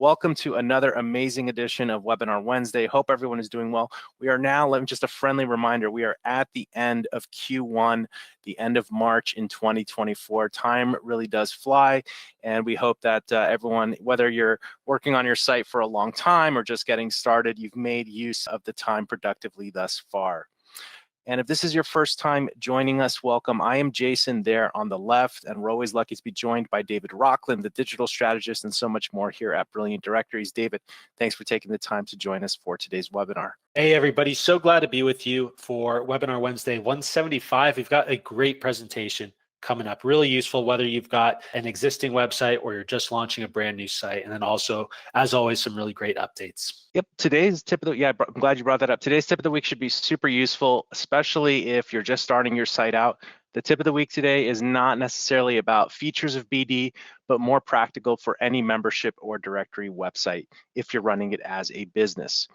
Welcome to another amazing edition of Webinar Wednesday. Hope everyone is doing well. We are now, just a friendly reminder, we are at the end of Q1, the end of March in 2024. Time really does fly, and we hope that everyone, whether you're working on your site for a long time or just getting started, you've made use of the time productively thus far. And if this is your first time joining us, welcome. I am Jason there on the left, and we're always lucky to be joined by David Rockland, the digital strategist, and so much more here at Brilliant Directories. David, thanks for taking the time to join us for today's webinar. Hey, everybody. So glad to be with you for Webinar Wednesday 175. We've got a great presentation coming up, really useful whether you've got an existing website or you're just launching a brand new site. And then also, as always, some really great updates. Yep, today's tip of the, I'm glad you brought that up. Today's tip of the week should be super useful, especially if you're just starting your site out. The tip of the week today is not necessarily about features of BD, but more practical for any membership or directory website if you're running it as a business.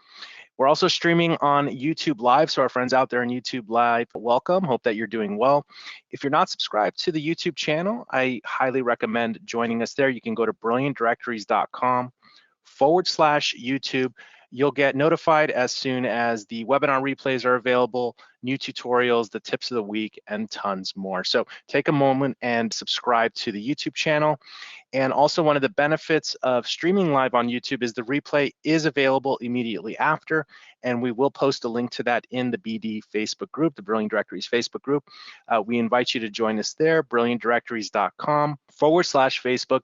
We're also streaming on YouTube Live, so our friends out there on YouTube Live, welcome. Hope that you're doing well. If you're not subscribed to the YouTube channel, I highly recommend joining us there. You can go to brilliantdirectories.com/YouTube. You'll get notified as soon as the webinar replays are available, new tutorials, the tips of the week, and tons more. So take a moment and subscribe to the YouTube channel. And also, one of the benefits of streaming live on YouTube is the replay is available immediately after, and we will post a link to that in the BD Facebook group, the Brilliant Directories Facebook group. We invite you to join us there, brilliantdirectories.com/Facebook.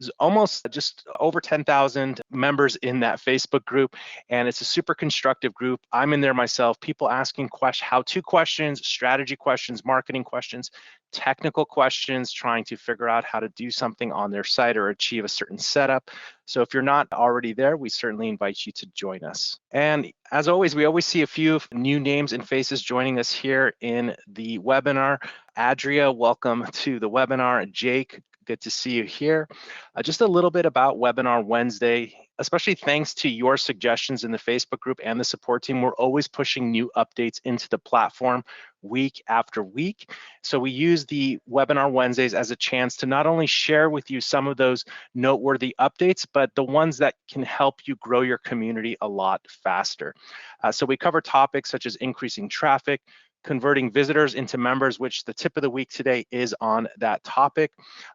There's almost just over 10,000 members in that Facebook group, and it's a super constructive group. I'm in there myself, people asking how-to questions, strategy questions, marketing questions, technical questions, trying to figure out how to do something on their site or achieve a certain setup. So if you're not already there, we certainly invite you to join us. And as always, we always see a few new names and faces joining us here in the webinar. Adria, welcome to the webinar. Jake, good to see you here. Just a little bit about Webinar Wednesday, especially thanks to your suggestions in the Facebook group and the support team. We're always pushing new updates into the platform week after week. So we use the Webinar Wednesdays as a chance to not only share with you some of those noteworthy updates, but the ones that can help you grow your community a lot faster. So we cover topics such as increasing traffic, converting visitors into members, which the tip of the week today is on that topic,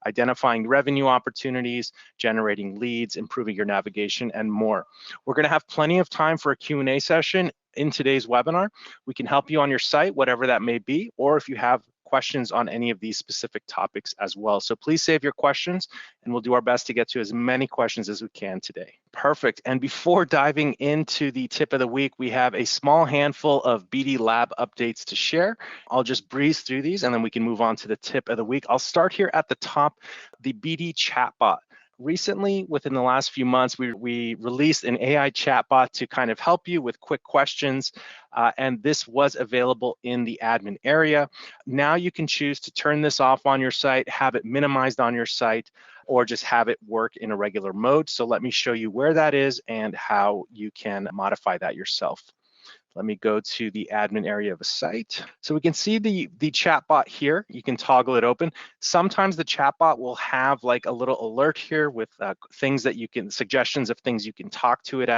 identifying revenue opportunities, generating leads, improving your navigation, and more. We're going to have plenty of time for a Q&A session in today's webinar. We can help you on your site, whatever that may be, or if you have questions on any of these specific topics as well. So please save your questions, and we'll do our best to get to as many questions as we can today. Perfect. And before diving into the tip of the week, we have a small handful of BD Lab updates to share. I'll just breeze through these, and then we can move on to the tip of the week. I'll start here at the top, the BD CHATBOT. Recently, within the last few months, we released an AI chatbot to kind of help you with quick questions, and this was available in the admin area. Now you can choose to turn this off on your site, have it minimized on your site, or just have it work in a regular mode. So let me show you where that is and how you can modify that yourself. Let me go to the admin area of a site. So we can see the chatbot here. You can toggle it open. Sometimes the chatbot will have like a little alert here with things that you can, suggestions of things you can talk to it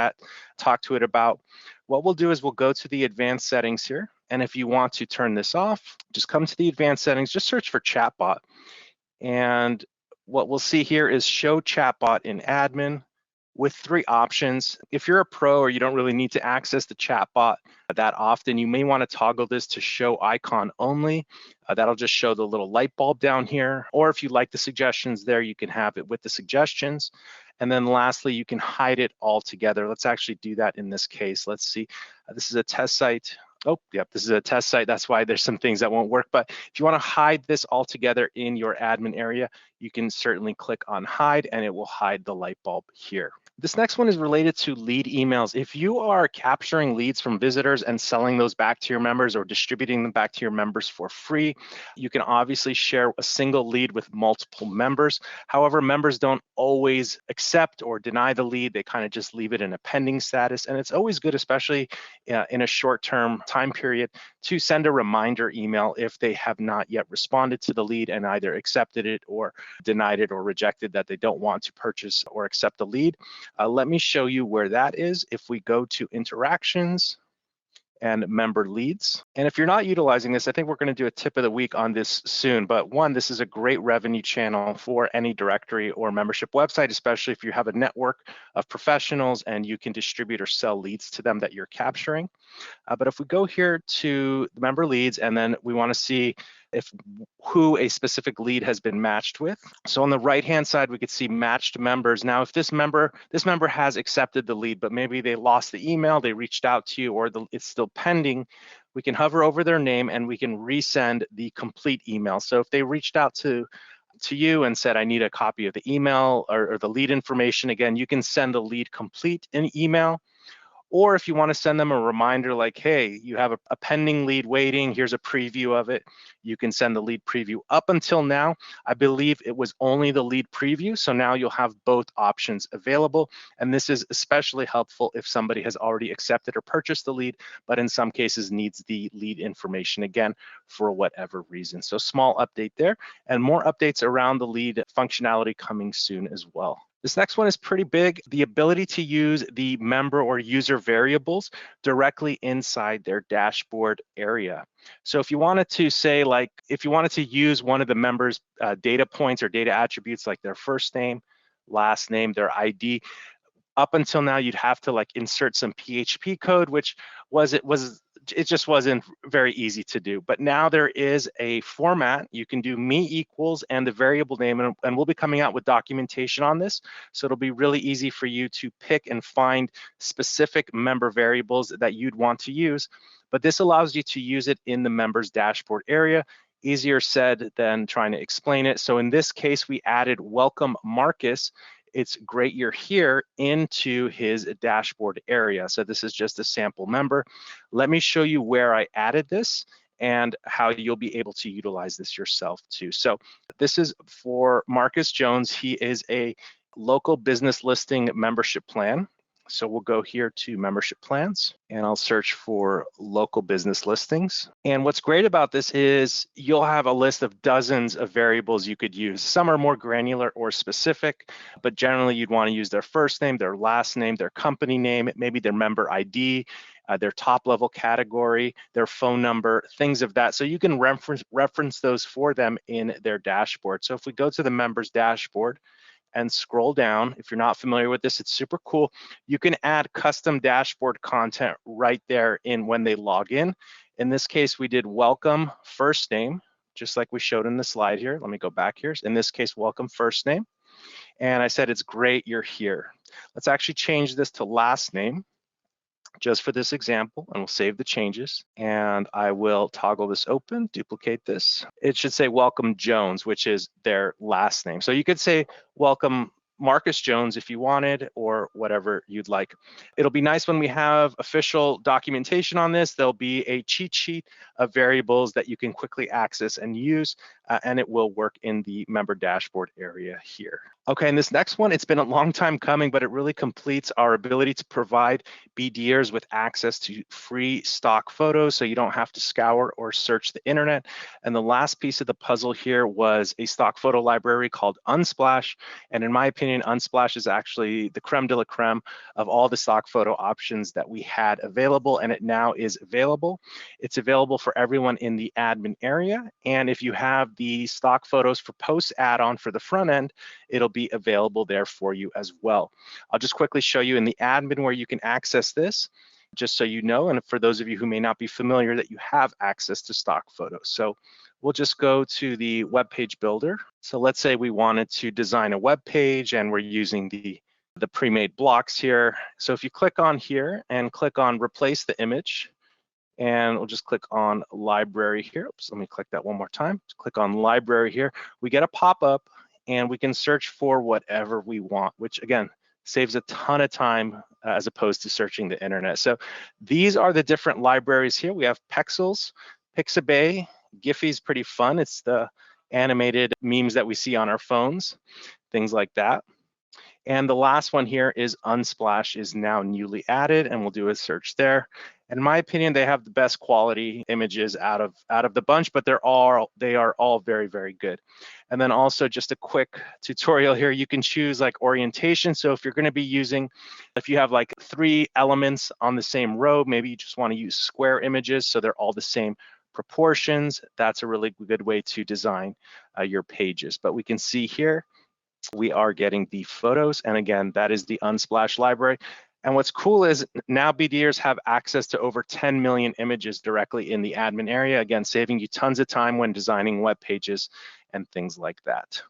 about. What we'll do is we'll go to the advanced settings here. And if you want to turn this off, just come to the advanced settings, just search for chatbot. And what we'll see here is show chatbot in admin, with 3 options. If you're a pro or you don't really need to access the chatbot that often, you may want to toggle this to show icon only. That'll just show the little light bulb down here. Or if you like the suggestions there, you can have it with the suggestions. And then lastly, you can hide it altogether. Let's actually do that in this case. Let's see, this is a test site. Oh, yep, this is a test site. That's why there's some things that won't work. But if you want to hide this altogether in your admin area, you can certainly click on hide and it will hide the light bulb here. This next one is related to lead emails. If you are capturing leads from visitors and selling those back to your members or distributing them back to your members for free, you can obviously share a single lead with multiple members. However, members don't always accept or deny the lead. They kind of just leave it in a pending status. And it's always good, especially in a short-term time period, to send a reminder email if they have not yet responded to the lead and either accepted it or denied it or rejected that they don't want to purchase or accept a lead. Let me show you where that is. If we go to interactions and member leads. And if you're not utilizing this, I think we're going to do a tip of the week on this soon. But one, this is a great revenue channel for any directory or membership website, especially if you have a network of professionals and you can distribute or sell leads to them that you're capturing. But if we go here to the member leads, and then we want to see who a specific lead has been matched with. So on the right-hand side, we could see matched members. Now, if this member has accepted the lead, but maybe they lost the email, they reached out to you, or it's still pending, we can hover over their name and we can resend the complete email. So if they reached out to you and said, I need a copy of the email or the lead information, again, you can send the lead complete in email. Or if you want to send them a reminder like, hey, you have a pending lead waiting, here's a preview of it, you can send the lead preview. Up until now, I believe it was only the lead preview, so now you'll have both options available. And this is especially helpful if somebody has already accepted or purchased the lead, but in some cases needs the lead information again for whatever reason. So small update there, and more updates around the lead functionality coming soon as well. This next one is pretty big, the ability to use the member or user variables directly inside their dashboard area. So if you wanted to say, like, if you wanted to use one of the members' data points or data attributes, like their first name, last name, their ID, up until now, you'd have to like insert some PHP code, which it just wasn't very easy to do. But now there is a format. You can do me equals and the variable name, and we'll be coming out with documentation on this. So it'll be really easy for you to pick and find specific member variables that you'd want to use. But this allows you to use it in the members dashboard area. Easier said than trying to explain it. So in this case, we added welcome Marcus. It's great you're here into his dashboard area. So this is just a sample member. Let me show you where I added this and how you'll be able to utilize this yourself too. So this is for Marcus Jones. He is a local business listing membership plan. So we'll go here to membership plans and I'll search for local business listings. And what's great about this is you'll have a list of dozens of variables you could use. Some are more granular or specific, but generally you'd want to use their first name, their last name, their company name, maybe their member ID, their top level category, their phone number, things of that. So you can reference those for them in their dashboard. So if we go to the members dashboard, and scroll down. If you're not familiar with this, it's super cool. You can add custom dashboard content right there in when they log in. In this case, we did welcome first name, just like we showed in the slide here. Let me go back here. In this case, welcome first name. And I said, it's great you're here. Let's actually change this to last name, just for this example, and we'll save the changes. And I will toggle this open, duplicate this. It should say welcome Jones, which is their last name. So you could say welcome Marcus Jones if you wanted, or whatever you'd like. It'll be nice when we have official documentation on this. There'll be a cheat sheet of variables that you can quickly access and use, and it will work in the member dashboard area here. Okay, and this next one, it's been a long time coming, but it really completes our ability to provide BDers with access to free stock photos so you don't have to scour or search the internet. And the last piece of the puzzle here was a stock photo library called Unsplash. And in my opinion, Unsplash is actually the creme de la creme of all the stock photo options that we had available, and it now is available. It's available for everyone in the admin area. And if you have the stock photos for post add-on for the front end, it'll be available there for you as well. I'll just quickly show you in the admin where you can access this, just so you know, and for those of you who may not be familiar, that you have access to stock photos. So we'll just go to the web page builder. So let's say we wanted to design a web page and we're using the pre-made blocks here. So if you click on here and click on replace the image, and we'll just click on library here. Oops, let me click that one more time. Click on library here. We get a pop-up and we can search for whatever we want, which again, saves a ton of time as opposed to searching the internet. So these are the different libraries here. We have Pexels, Pixabay, Giphy's pretty fun. It's the animated memes that we see on our phones, things like that. And the last one here is Unsplash is now newly added, and we'll do a search there. And in my opinion, they have the best quality images out of the bunch, but they are all very, very good. And then also just a quick tutorial here, you can choose like orientation. So if you're going to be using, if you have like 3 elements on the same row, maybe you just want to use square images so they're all the same proportions. That's a really good way to design your pages. But we can see here, we are getting the photos. And again, that is the Unsplash library. And what's cool is now BDers have access to over 10 million images directly in the admin area, again, saving you tons of time when designing web pages and things like that.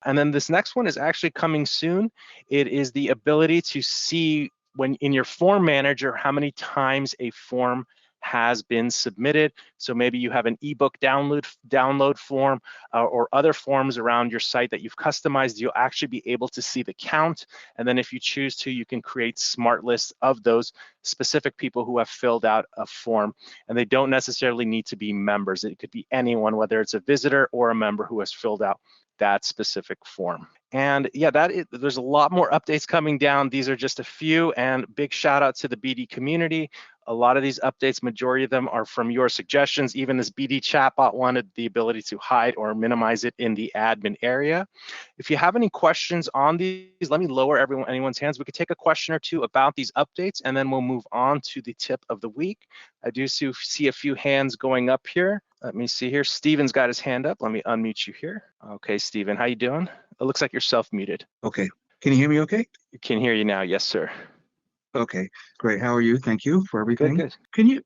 And then this next one is actually coming soon. It is the ability to see when in your form manager, how many times a form has been submitted. So maybe you have an ebook download form or other forms around your site that you've customized. You'll actually be able to see the count. And then if you choose to, you can create smart lists of those specific people who have filled out a form. And they don't necessarily need to be members. It could be anyone, whether it's a visitor or a member who has filled out that specific form. And yeah, there's a lot more updates coming down. These are just a few, and big shout out to the BD community. A lot of these updates, majority of them are from your suggestions. Even this BD chatbot wanted the ability to hide or minimize it in the admin area. If you have any questions on these, let me lower anyone's hands. We could take a question or two about these updates, and then we'll move on to the tip of the week. I do see a few hands going up here. Let me see here. Steven's got his hand up. Let me unmute you here. Okay, Steven, how you doing? It looks like you're self-muted. Okay. Can you hear me okay? I can hear you now. Yes, sir. Okay, great. How are you? Thank you for everything. Good.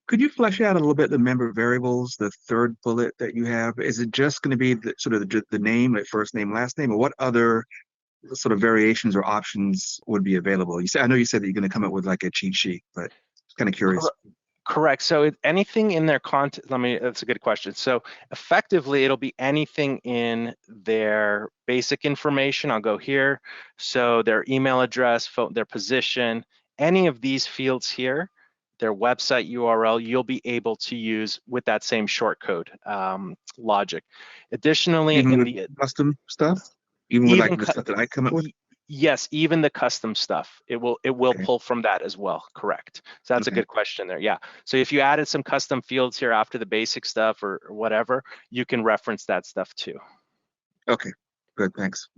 Could you flesh out a little bit the member variables, the third bullet that you have? Is it just going to be the name, like first name, last name, or what other sort of variations or options would be available? I know you said that you're going to come up with like a cheat sheet, but kind of curious. Correct. So anything in their content, that's a good question. So effectively, it'll be anything in their basic information. I'll go here. So their email address, their position, any of these fields here, their website URL, you'll be able to use with that same shortcode logic. Additionally, even with custom stuff, even with like the stuff that I come up with. Yes, even the custom stuff, it will Okay. pull from that as well. Correct. So that's a good question there. Yeah. So if you added some custom fields here after the basic stuff or whatever, you can reference that stuff too. Okay. Good. Thanks.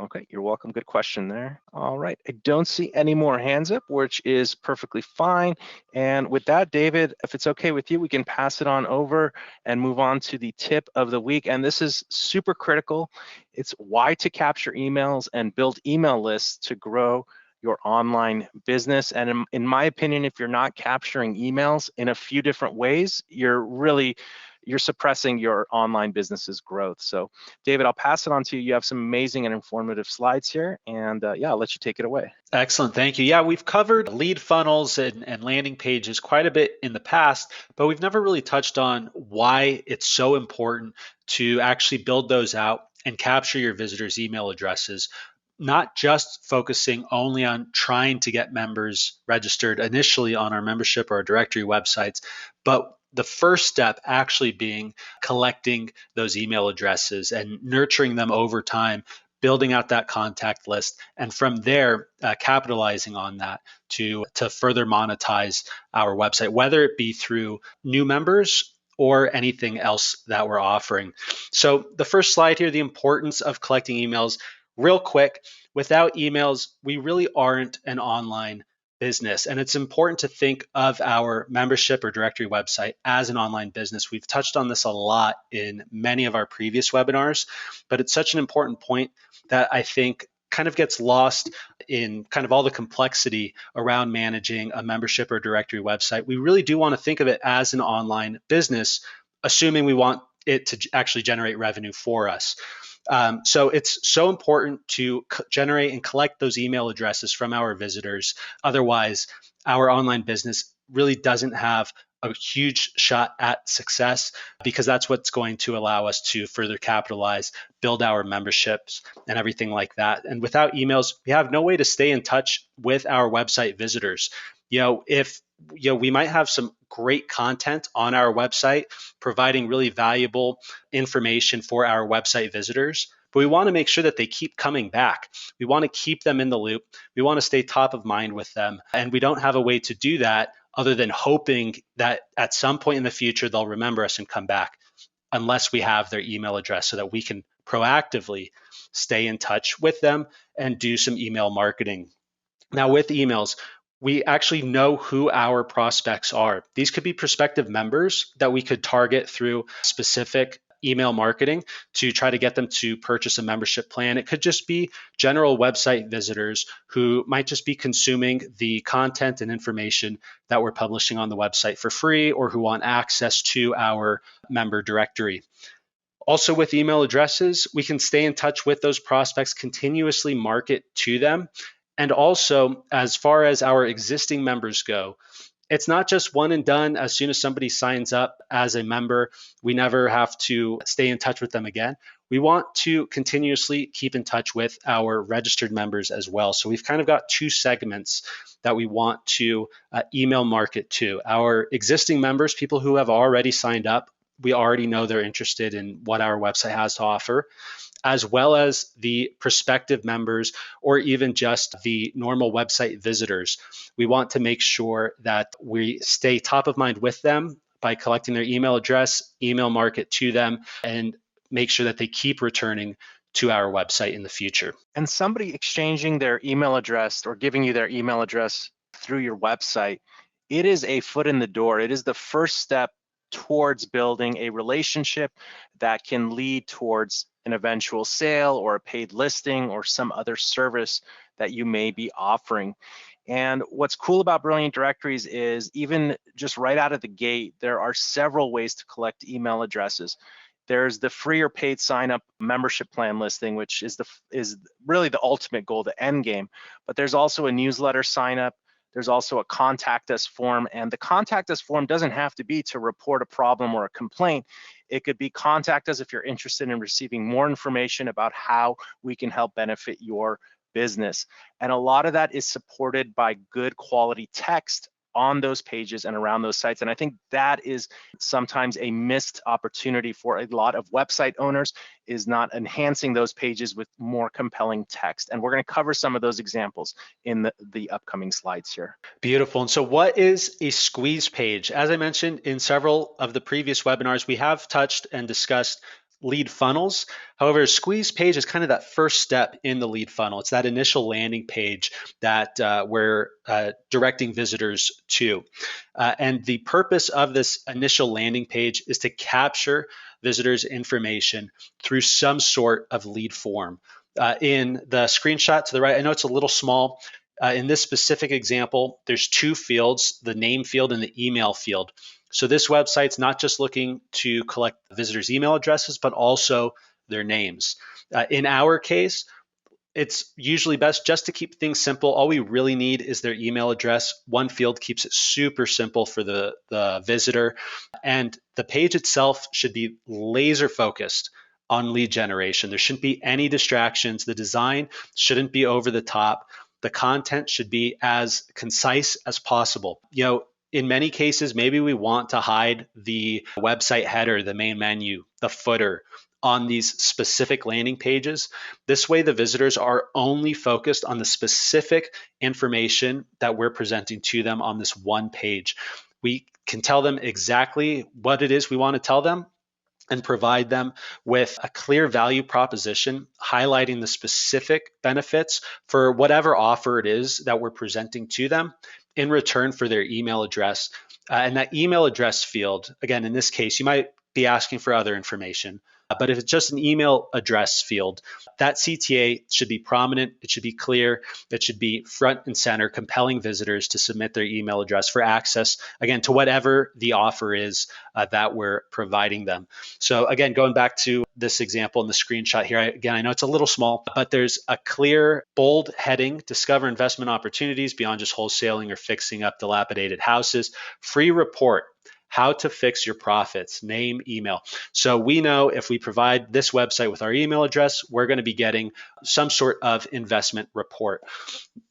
Okay, you're welcome. Good question there. All right, I don't see any more hands up, which is perfectly fine. And with that, David, if it's okay with you, we can pass it on over and move on to the tip of the week. And this is super critical. It's why to capture emails and build email lists to grow your online business. And in my opinion, if you're not capturing emails in a few different ways, you're suppressing your online business's growth. So David, I'll pass it on to you. You have some amazing and informative slides here, and yeah, I'll let you take it away. Excellent, thank you. Yeah, we've covered lead funnels and landing pages quite a bit in the past, but we've never really touched on why it's so important to actually build those out and capture your visitors' email addresses, not just focusing only on trying to get members registered initially on our membership or our directory websites, but the first step actually being collecting those email addresses and nurturing them over time, building out that contact list, and from there capitalizing on that to further monetize our website, whether it be through new members or anything else that we're offering. So the first slide here, the importance of collecting emails. Real quick, without emails, we really aren't an online business. And it's important to think of our membership or directory website as an online business. We've touched on this a lot in many of our previous webinars, but it's such an important point that I think kind of gets lost in kind of all the complexity around managing a membership or directory website. We really do want to think of it as an online business, assuming we want it to actually generate revenue for us. So it's so important to generate and collect those email addresses from our visitors. Otherwise, our online business really doesn't have a huge shot at success, because that's what's going to allow us to further capitalize, build our memberships and everything like that. And without emails, we have no way to stay in touch with our website visitors. If we might have some great content on our website providing really valuable information for our website visitors, but we want to make sure that they keep coming back. We want to keep them in the loop. We want to stay top of mind with them. And we don't have a way to do that other than hoping that at some point in the future, they'll remember us and come back, unless we have their email address so that we can proactively stay in touch with them and do some email marketing. Now, with emails, we actually know who our prospects are. These could be prospective members that we could target through specific email marketing to try to get them to purchase a membership plan. It could just be general website visitors who might just be consuming the content and information that we're publishing on the website for free, or who want access to our member directory. Also, with email addresses, we can stay in touch with those prospects, continuously market to them. And also, as far as our existing members go, it's not just one and done. As soon as somebody signs up as a member, we never have to stay in touch with them again. We want to continuously keep in touch with our registered members as well. So we've kind of got two segments that we want to email market to. Our existing members, people who have already signed up, we already know they're interested in what our website has to offer, as well as the prospective members, or even just the normal website visitors. We want to make sure that we stay top of mind with them by collecting their email address, email market to them, and make sure that they keep returning to our website in the future. And somebody exchanging their email address or giving you their email address through your website, it is a foot in the door. It is the first step towards building a relationship that can lead towards an eventual sale or a paid listing or some other service that you may be offering. And what's cool about Brilliant Directories is, even just right out of the gate, there are several ways to collect email addresses. There's the free or paid sign up membership plan listing, which is really the ultimate goal, the end game. But there's also a newsletter sign up. There's also a contact us form, and the contact us form doesn't have to be to report a problem or a complaint. It could be contact us if you're interested in receiving more information about how we can help benefit your business. And a lot of that is supported by good quality text on those pages and around those sites. And I think that is sometimes a missed opportunity for a lot of website owners, is not enhancing those pages with more compelling text. And we're going to cover some of those examples in the upcoming slides here. Beautiful. And so what is a squeeze page? As I mentioned in several of the previous webinars, we have touched and discussed lead funnels. However, a squeeze page is kind of that first step in the lead funnel. It's that initial landing page that we're directing visitors to. And the purpose of this initial landing page is to capture visitors' information through some sort of lead form. In the screenshot to the right, I know it's a little small. In this specific example, there's two fields, the name field and the email field. So this website's not just looking to collect visitors' email addresses, but also their names. In our case, it's usually best just to keep things simple. All we really need is their email address. One field keeps it super simple for the visitor. And the page itself should be laser focused on lead generation. There shouldn't be any distractions. The design shouldn't be over the top. The content should be as concise as possible. In many cases, maybe we want to hide the website header, the main menu, the footer on these specific landing pages. This way, the visitors are only focused on the specific information that we're presenting to them on this one page. We can tell them exactly what it is we want to tell them and provide them with a clear value proposition, highlighting the specific benefits for whatever offer it is that we're presenting to them in return for their email address. And that email address field, again, in this case, you might be asking for other information. But if it's just an email address field, that CTA should be prominent, it should be clear, it should be front and center, compelling visitors to submit their email address for access, again, to whatever the offer is that we're providing them. So again, going back to this example in the screenshot here, I know it's a little small, but there's a clear, bold heading: discover investment opportunities beyond just wholesaling or fixing up dilapidated houses. Free report: how to fix your profits, name, email. So we know if we provide this website with our email address, we're going to be getting some sort of investment report.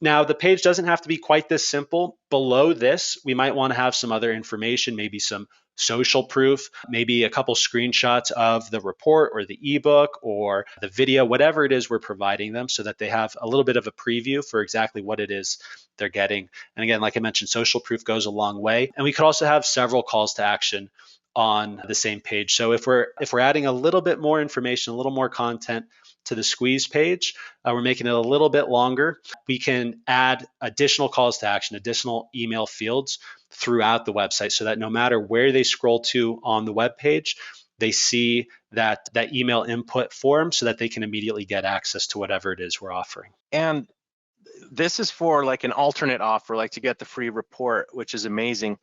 Now, the page doesn't have to be quite this simple. Below this, we might want to have some other information, maybe some social proof, maybe a couple screenshots of the report or the ebook or the video, whatever it is we're providing them, so that they have a little bit of a preview for exactly what it is they're getting. And again, like I mentioned, social proof goes a long way. And we could also have several calls to action on the same page. So if we're adding a little bit more information, a little more content to the squeeze page, we're making it a little bit longer, we can add additional calls to action, additional email fields throughout the website, so that no matter where they scroll to on the web page, they see that email input form, so that they can immediately get access to whatever it is we're offering. And this is for like an alternate offer, like to get the free report, which is amazing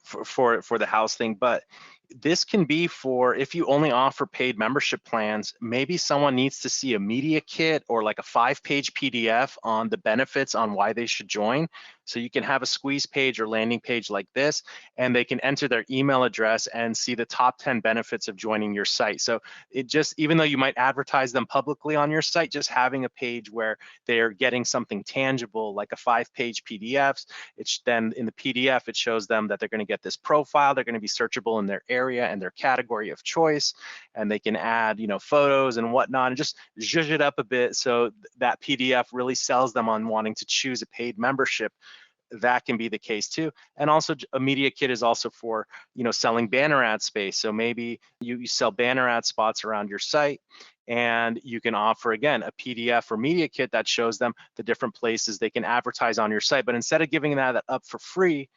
for the house thing. But this can be for if you only offer paid membership plans, maybe someone needs to see a media kit or like a 5-page PDF on the benefits on why they should join. So you can have a squeeze page or landing page like this, and they can enter their email address and see the top 10 benefits of joining your site. So it just, even though you might advertise them publicly on your site, just having a page where they're getting something tangible like a 5-page PDF, it's then in the PDF, it shows them that they're going to get this profile, they're going to be searchable in their area and their category of choice, and they can add, photos and whatnot, and just zhuzh it up a bit so that PDF really sells them on wanting to choose a paid membership. That can be the case too. And also a media kit is also for, selling banner ad space. So maybe you sell banner ad spots around your site, and you can offer, again, a PDF or media kit that shows them the different places they can advertise on your site. But instead of giving that up for free,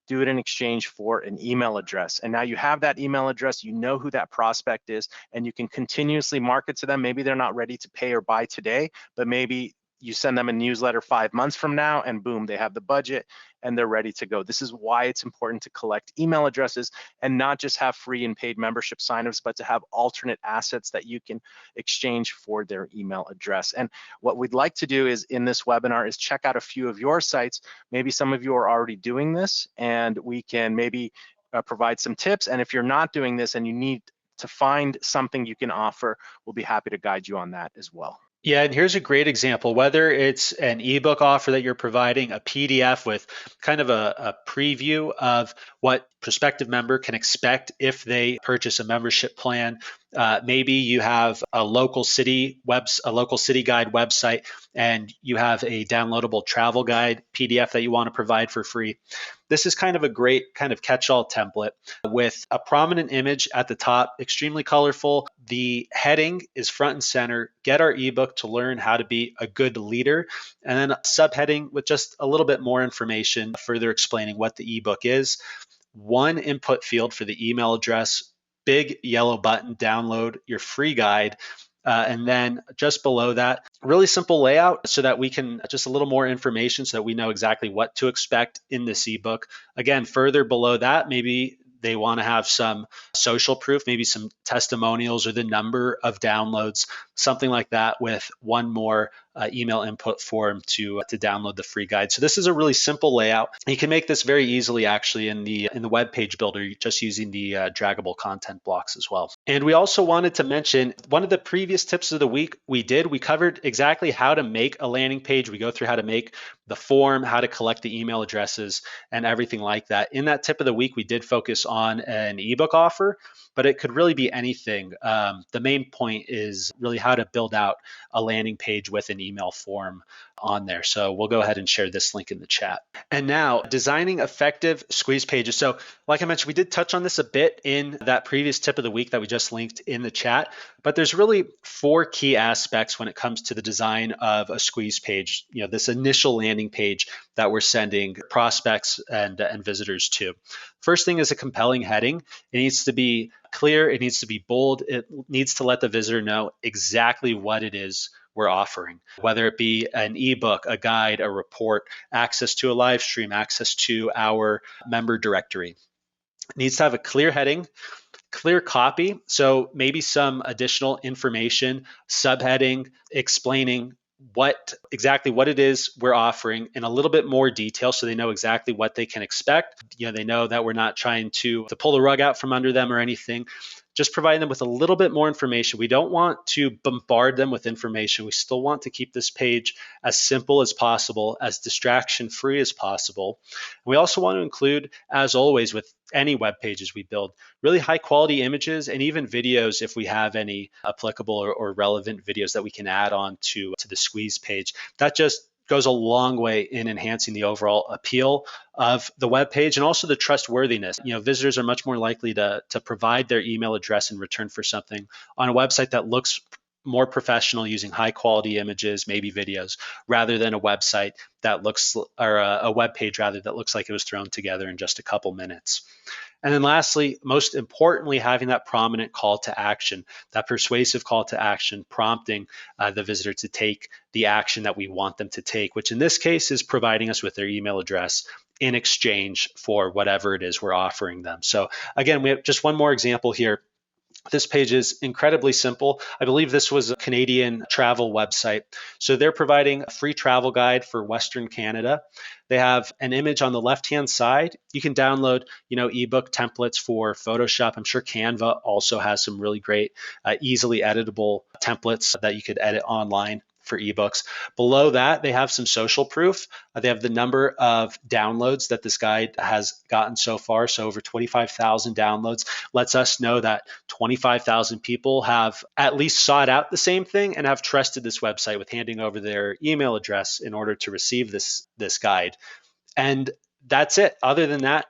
do it in exchange for an email address. And now you have that email address, you know who that prospect is, and you can continuously market to them. Maybe they're not ready to pay or buy today, but maybe you send them a newsletter 5 months from now, and boom, they have the budget and they're ready to go. This is why it's important to collect email addresses and not just have free and paid membership signups, but to have alternate assets that you can exchange for their email address. And what we'd like to do is in this webinar is check out a few of your sites. Maybe some of you are already doing this, and we can maybe provide some tips. And if you're not doing this and you need to find something you can offer, we'll be happy to guide you on that as well. Yeah, and here's a great example, whether it's an ebook offer that you're providing, a PDF with kind of a preview of what prospective member can expect if they purchase a membership plan. Maybe you have a local city guide website, and you have a downloadable travel guide PDF that you want to provide for free. This is kind of a great kind of catch-all template with a prominent image at the top, extremely colorful. The heading is front and center, get our ebook to learn how to be a good leader, and then a subheading with just a little bit more information, further explaining what the ebook is. One input field for the email address, big yellow button, download your free guide. And then just below that, really simple layout so that we can just a little more information so that we know exactly what to expect in this ebook. Again, further below that, maybe they want to have some social proof, maybe some testimonials or the number of downloads, something like that, with one more email input form to download the free guide. So this is a really simple layout. You can make this very easily actually in the web page builder, just using the draggable content blocks as well. And we also wanted to mention one of the previous tips of the week we covered exactly how to make a landing page. We go through how to make the form, how to collect the email addresses, and everything like that. In that tip of the week, we did focus on an ebook offer, but it could really be anything. The main point is really how to build out a landing page with an email form on there. So we'll go ahead and share this link in the chat. And now, designing effective squeeze pages. So like I mentioned, we did touch on this a bit in that previous tip of the week that we just linked in the chat, but there's really 4 key aspects when it comes to the design of a squeeze page, this initial landing page that we're sending prospects and visitors to. First thing is a compelling heading. It needs to be clear, it needs to be bold, it needs to let the visitor know exactly what it is we're offering, whether it be an ebook, a guide, a report, access to a live stream, access to our member directory. It needs to have a clear heading, clear copy, so maybe some additional information, subheading, explaining exactly what it is we're offering in a little bit more detail so they know exactly what they can expect. They know that we're not trying to pull the rug out from under them or anything. just providing them with a little bit more information. We don't want to bombard them with information. We still want to keep this page as simple as possible, as distraction-free as possible. We also want to include, as always with any web pages we build, really high quality images and even videos if we have any applicable or relevant videos that we can add on to the squeeze page. That just goes a long way in enhancing the overall appeal of the web page and also the trustworthiness. Visitors are much more likely to provide their email address in return for something on a website that looks more professional using high quality images, maybe videos, rather than a website that looks, or a web page rather, that looks like it was thrown together in just a couple minutes. And then lastly, most importantly, having that prominent call to action, that persuasive call to action, prompting the visitor to take the action that we want them to take, which in this case is providing us with their email address in exchange for whatever it is we're offering them. So again, we have just one more example here. This page is incredibly simple. I believe this was a Canadian travel website. So they're providing a free travel guide for Western Canada. They have an image on the left-hand side. You can download, ebook templates for Photoshop. I'm sure Canva also has some really great, easily editable templates that you could edit online for ebooks. Below that, they have some social proof. They have the number of downloads that this guide has gotten so far. So over 25,000 downloads lets us know that 25,000 people have at least sought out the same thing and have trusted this website with handing over their email address in order to receive this guide. And that's it. Other than that,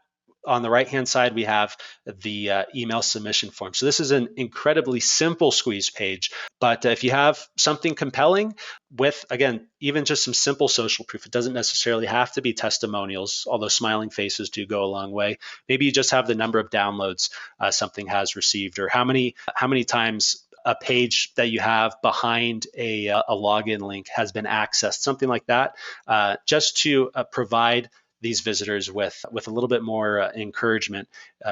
on the right-hand side, we have the email submission form. So this is an incredibly simple squeeze page, but if you have something compelling with, again, even just some simple social proof, it doesn't necessarily have to be testimonials, although smiling faces do go a long way. Maybe you just have the number of downloads something has received, or how many times a page that you have behind a login link has been accessed, something like that, just to provide these visitors with a little bit more encouragement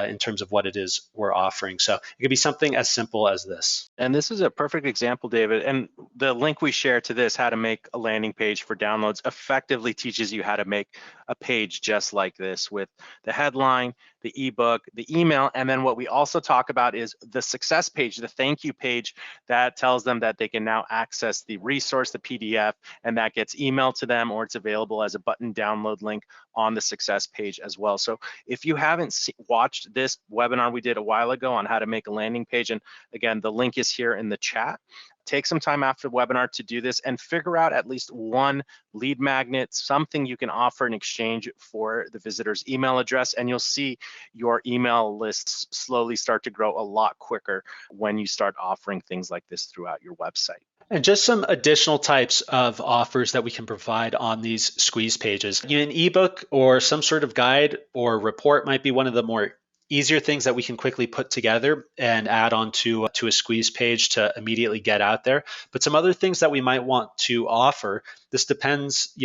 in terms of what it is we're offering. So it could be something as simple as this. And this is a perfect example, David. And the link we share to this, how to make a landing page for downloads, effectively teaches you how to make a page just like this with the headline, the ebook, the email, and then what we also talk about is the success page, the thank you page that tells them that they can now access the resource, the PDF, and that gets emailed to them, or it's available as a button download link on the success page as well. So if you haven't watched this webinar we did a while ago on how to make a landing page, and again, the link is here in the chat, take some time after the webinar to do this and figure out at least one lead magnet, something you can offer in exchange for the visitor's email address, and you'll see your email lists slowly start to grow a lot quicker when you start offering things like this throughout your website. And just some additional types of offers that we can provide on these squeeze pages. An ebook or some sort of guide or report might be one of the more easier things that we can quickly put together and add on to a squeeze page to immediately get out there. But some other things that we might want to offer, this depends,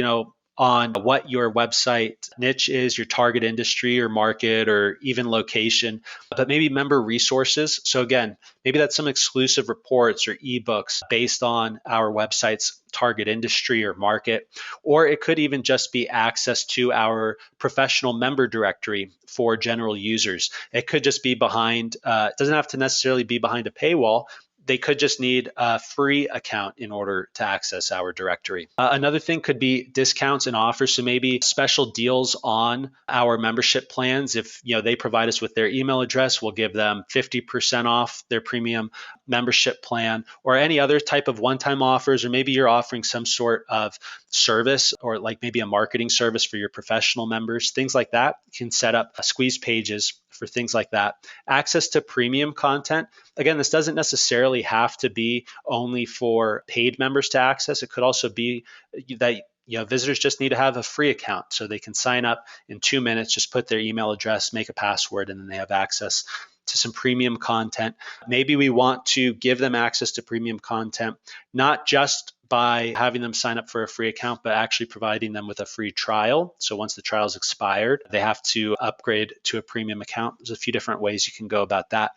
on what your website niche is, your target industry or market, or even location, but maybe member resources. So again, maybe that's some exclusive reports or ebooks based on our website's target industry or market, or it could even just be access to our professional member directory for general users. It could just be behind, it doesn't have to necessarily be behind a paywall. They could just need a free account in order to access our directory. Another thing could be discounts and offers. So maybe special deals on our membership plans. If they provide us with their email address, we'll give them 50% off their premium membership plan, or any other type of one-time offers. Or maybe you're offering some sort of service, or like maybe a marketing service for your professional members. Things like that. You can set up squeeze pages for things like that. Access to premium content. Again, this doesn't necessarily have to be only for paid members to access. It could also be that visitors just need to have a free account so they can sign up in 2 minutes, just put their email address, make a password, and then they have access to some premium content. Maybe we want to give them access to premium content, not just by having them sign up for a free account, but actually providing them with a free trial. So once the trial is expired, they have to upgrade to a premium account. There's a few different ways you can go about that.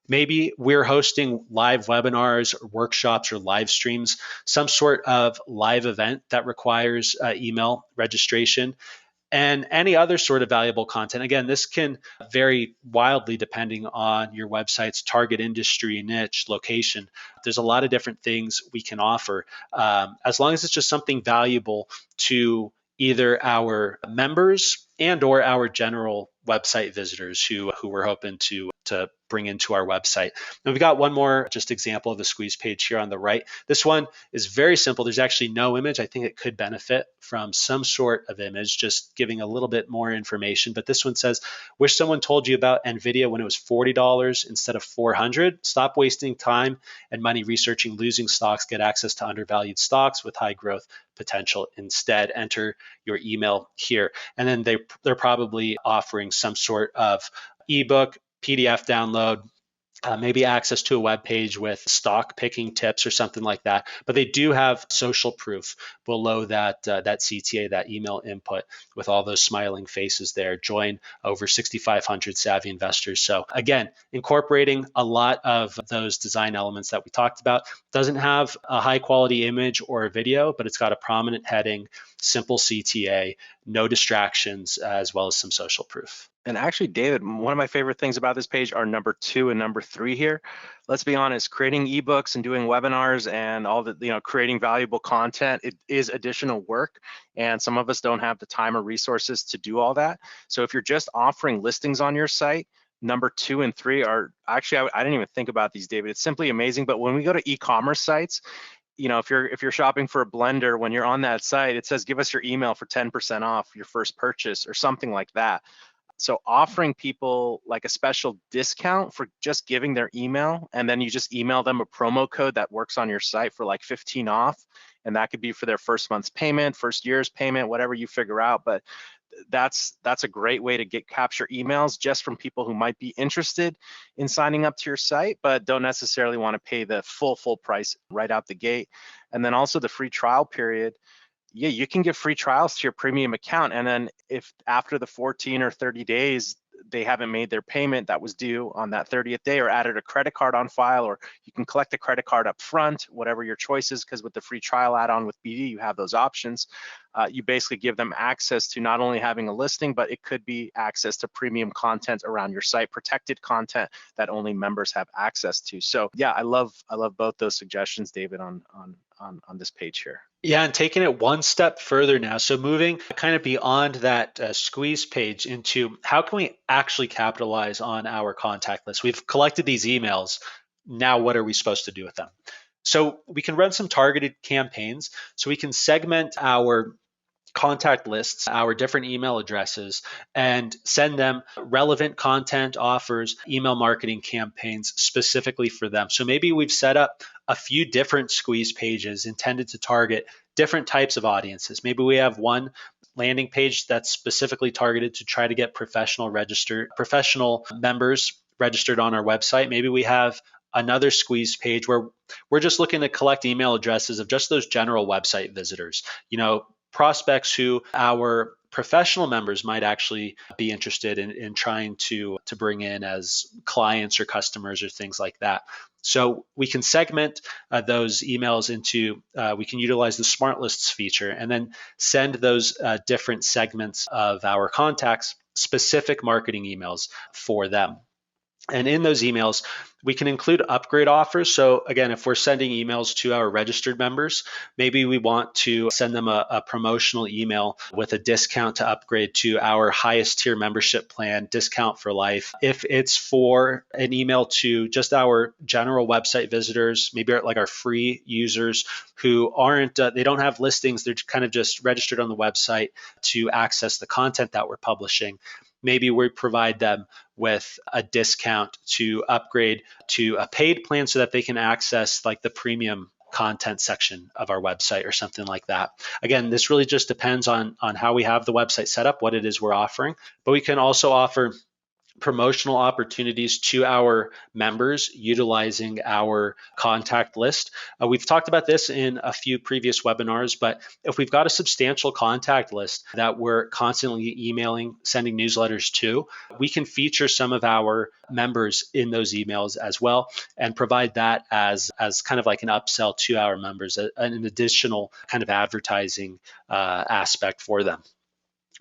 Maybe we're hosting live webinars or workshops or live streams, some sort of live event that requires email registration. and any other sort of valuable content. Again, this can vary wildly depending on your website's target industry, niche, location. There's a lot of different things we can offer, as long as it's just something valuable to either our members and or our general website visitors who we're hoping to bring into our website. And we've got one more just example of the squeeze page here on the right. This one is very simple. There's actually no image. I think it could benefit from some sort of image, just giving a little bit more information. But this one says, wish someone told you about NVIDIA when it was $40 instead of $400. Stop wasting time and money researching losing stocks. Get access to undervalued stocks with high growth potential instead. Enter your email here. And then they're probably offering some sort of ebook, PDF download, maybe access to a web page with stock picking tips or something like that. But they do have social proof below that CTA, that email input, with all those smiling faces there. Join over 6,500 savvy investors. So again, incorporating a lot of those design elements that we talked about. Doesn't have a high quality image or a video, but it's got a prominent heading, simple CTA, no distractions, as well as some social proof. And actually, David, one of my favorite things about this page are number 2 and number 3 here. Let's be honest, creating ebooks and doing webinars and all the, creating valuable content, it is additional work. And some of us don't have the time or resources to do all that. So if you're just offering listings on your site, number 2 and 3 are actually, I didn't even think about these, David. It's simply amazing. But when we go to e-commerce sites, if you're shopping for a blender, when you're on that site, it says, give us your email for 10% off your first purchase or something like that. So offering people like a special discount for just giving their email, and then you just email them a promo code that works on your site for like 15 off. And that could be for their first month's payment, first year's payment, whatever you figure out. But that's a great way to capture emails just from people who might be interested in signing up to your site, but don't necessarily want to pay the full price right out the gate. And then also the free trial period. Yeah, you can give free trials to your premium account. And then if after the 14 or 30 days, they haven't made their payment that was due on that 30th day or added a credit card on file, or you can collect a credit card up front, whatever your choice is, because with the free trial add-on with BD, you have those options. You basically give them access to not only having a listing, but it could be access to premium content around your site, protected content that only members have access to. So yeah, I love both those suggestions, David, on this page here. Yeah, and taking it one step further now. So moving kind of beyond that squeeze page into how can we actually capitalize on our contact list? We've collected these emails. Now, what are we supposed to do with them? So we can run some targeted campaigns. So we can segment our contact lists, our different email addresses, and send them relevant content, offers, email marketing campaigns specifically for them. So maybe we've set up a few different squeeze pages intended to target different types of audiences. Maybe we have one landing page that's specifically targeted to try to get professional members registered on our website. Maybe we have another squeeze page where we're just looking to collect email addresses of just those general website visitors, prospects who our professional members might actually be interested in trying to bring in as clients or customers or things like that. So we can segment those emails into, we can utilize the Smart Lists feature and then send those different segments of our contacts specific marketing emails for them. And in those emails, we can include upgrade offers. So again, if we're sending emails to our registered members, maybe we want to send them a promotional email with a discount to upgrade to our highest tier membership plan, discount for life. If it's for an email to just our general website visitors, maybe like our free users who they don't have listings, they're kind of just registered on the website to access the content that we're publishing. Maybe we provide them with a discount to upgrade to a paid plan so that they can access like the premium content section of our website or something like that. Again, this really just depends on how we have the website set up, what it is we're offering, but we can also offer promotional opportunities to our members utilizing our contact list. We've talked about this in a few previous webinars, but if we've got a substantial contact list that we're constantly emailing, sending newsletters to, we can feature some of our members in those emails as well and provide that as kind of like an upsell to our members, an additional kind of advertising aspect for them.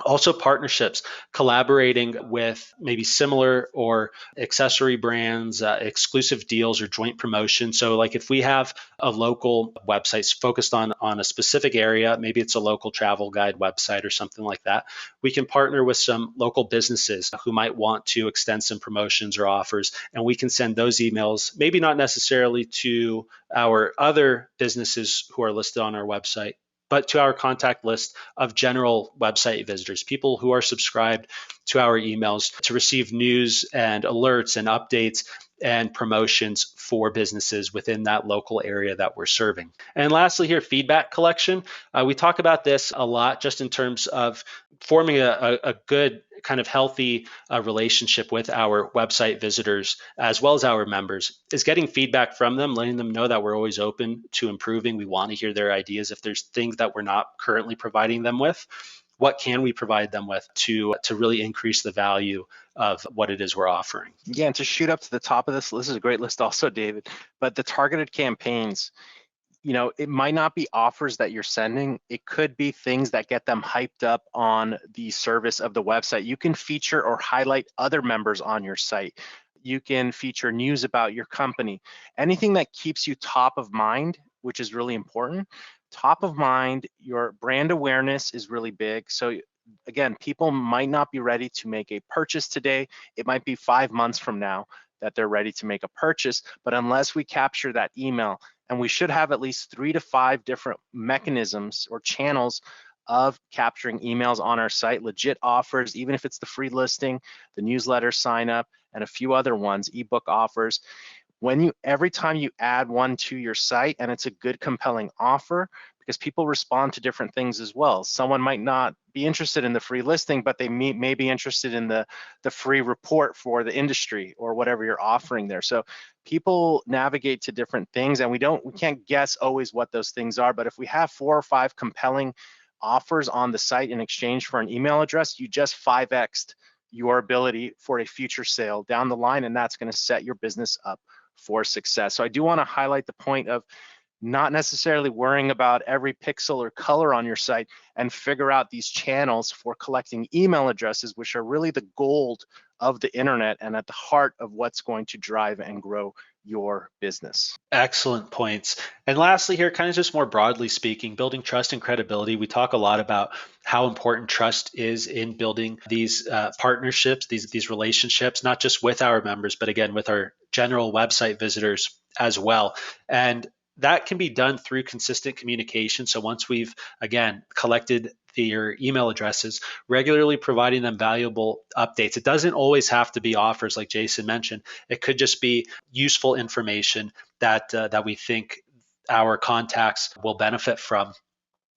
Also partnerships, collaborating with maybe similar or accessory brands, exclusive deals or joint promotions. So like if we have a local website focused on a specific area, maybe it's a local travel guide website or something like that, we can partner with some local businesses who might want to extend some promotions or offers, and we can send those emails, maybe not necessarily to our other businesses who are listed on our website, but to our contact list of general website visitors, people who are subscribed to our emails to receive news and alerts and updates and promotions for businesses within that local area that we're serving. And lastly here, feedback collection. We talk about this a lot just in terms of forming a good kind of healthy relationship with our website visitors as well as our members is getting feedback from them, letting them know that we're always open to improving. We want to hear their ideas. If there's things that we're not currently providing them with, what can we provide them with to really increase the value of what it is we're offering? Yeah, and to shoot up to the top of this is a great list also, David, but the targeted campaigns, it might not be offers that you're sending. It could be things that get them hyped up on the service of the website. You can feature or highlight other members on your site. You can feature news about your company. Anything that keeps you top of mind, which is really important. Top of mind, your brand awareness is really big. So again, people might not be ready to make a purchase today. It might be 5 months from now that they're ready to make a purchase, but unless we capture that email, and we should have at least 3 to 5 different mechanisms or channels of capturing emails on our site, legit offers, even if it's the free listing, the newsletter sign up, and a few other ones, ebook offers. Every time you add one to your site and it's a good compelling offer, because people respond to different things as well. Someone might not be interested in the free listing, but they may be interested in the free report for the industry or whatever you're offering there. So people navigate to different things, and we can't guess always what those things are. But if we have 4 or 5 compelling offers on the site in exchange for an email address, you just 5x'd your ability for a future sale down the line, and that's going to set your business up for success. So I do want to highlight the point of not necessarily worrying about every pixel or color on your site, and figure out these channels for collecting email addresses, which are really the gold of the internet and at the heart of what's going to drive and grow your business. Excellent points. And lastly here, kind of just more broadly speaking, building trust and credibility. We talk a lot about how important trust is in building these partnerships, these relationships, not just with our members, but again, with our general website visitors as well. And that can be done through consistent communication. So once we've, again, collected your email addresses, regularly providing them valuable updates. It doesn't always have to be offers like Jason mentioned. It could just be useful information that we think our contacts will benefit from.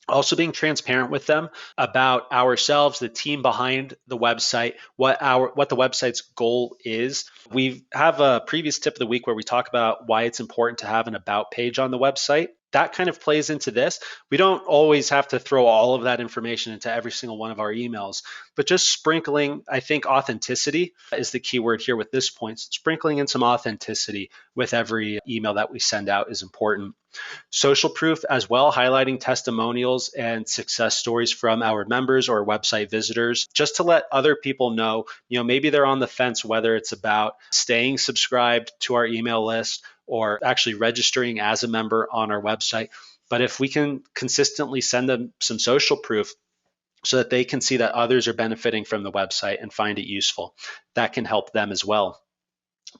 Also being transparent with them about ourselves, the team behind the website, what the website's goal is. We have a previous tip of the week where we talk about why it's important to have an about page on the website. That kind of plays into this. We don't always have to throw all of that information into every single one of our emails, but just sprinkling, I think authenticity is the key word here with this point. Sprinkling in some authenticity with every email that we send out is important. Social proof as well, highlighting testimonials and success stories from our members or website visitors, just to let other people know, maybe they're on the fence whether it's about staying subscribed to our email list or actually registering as a member on our website. But if we can consistently send them some social proof so that they can see that others are benefiting from the website and find it useful, that can help them as well.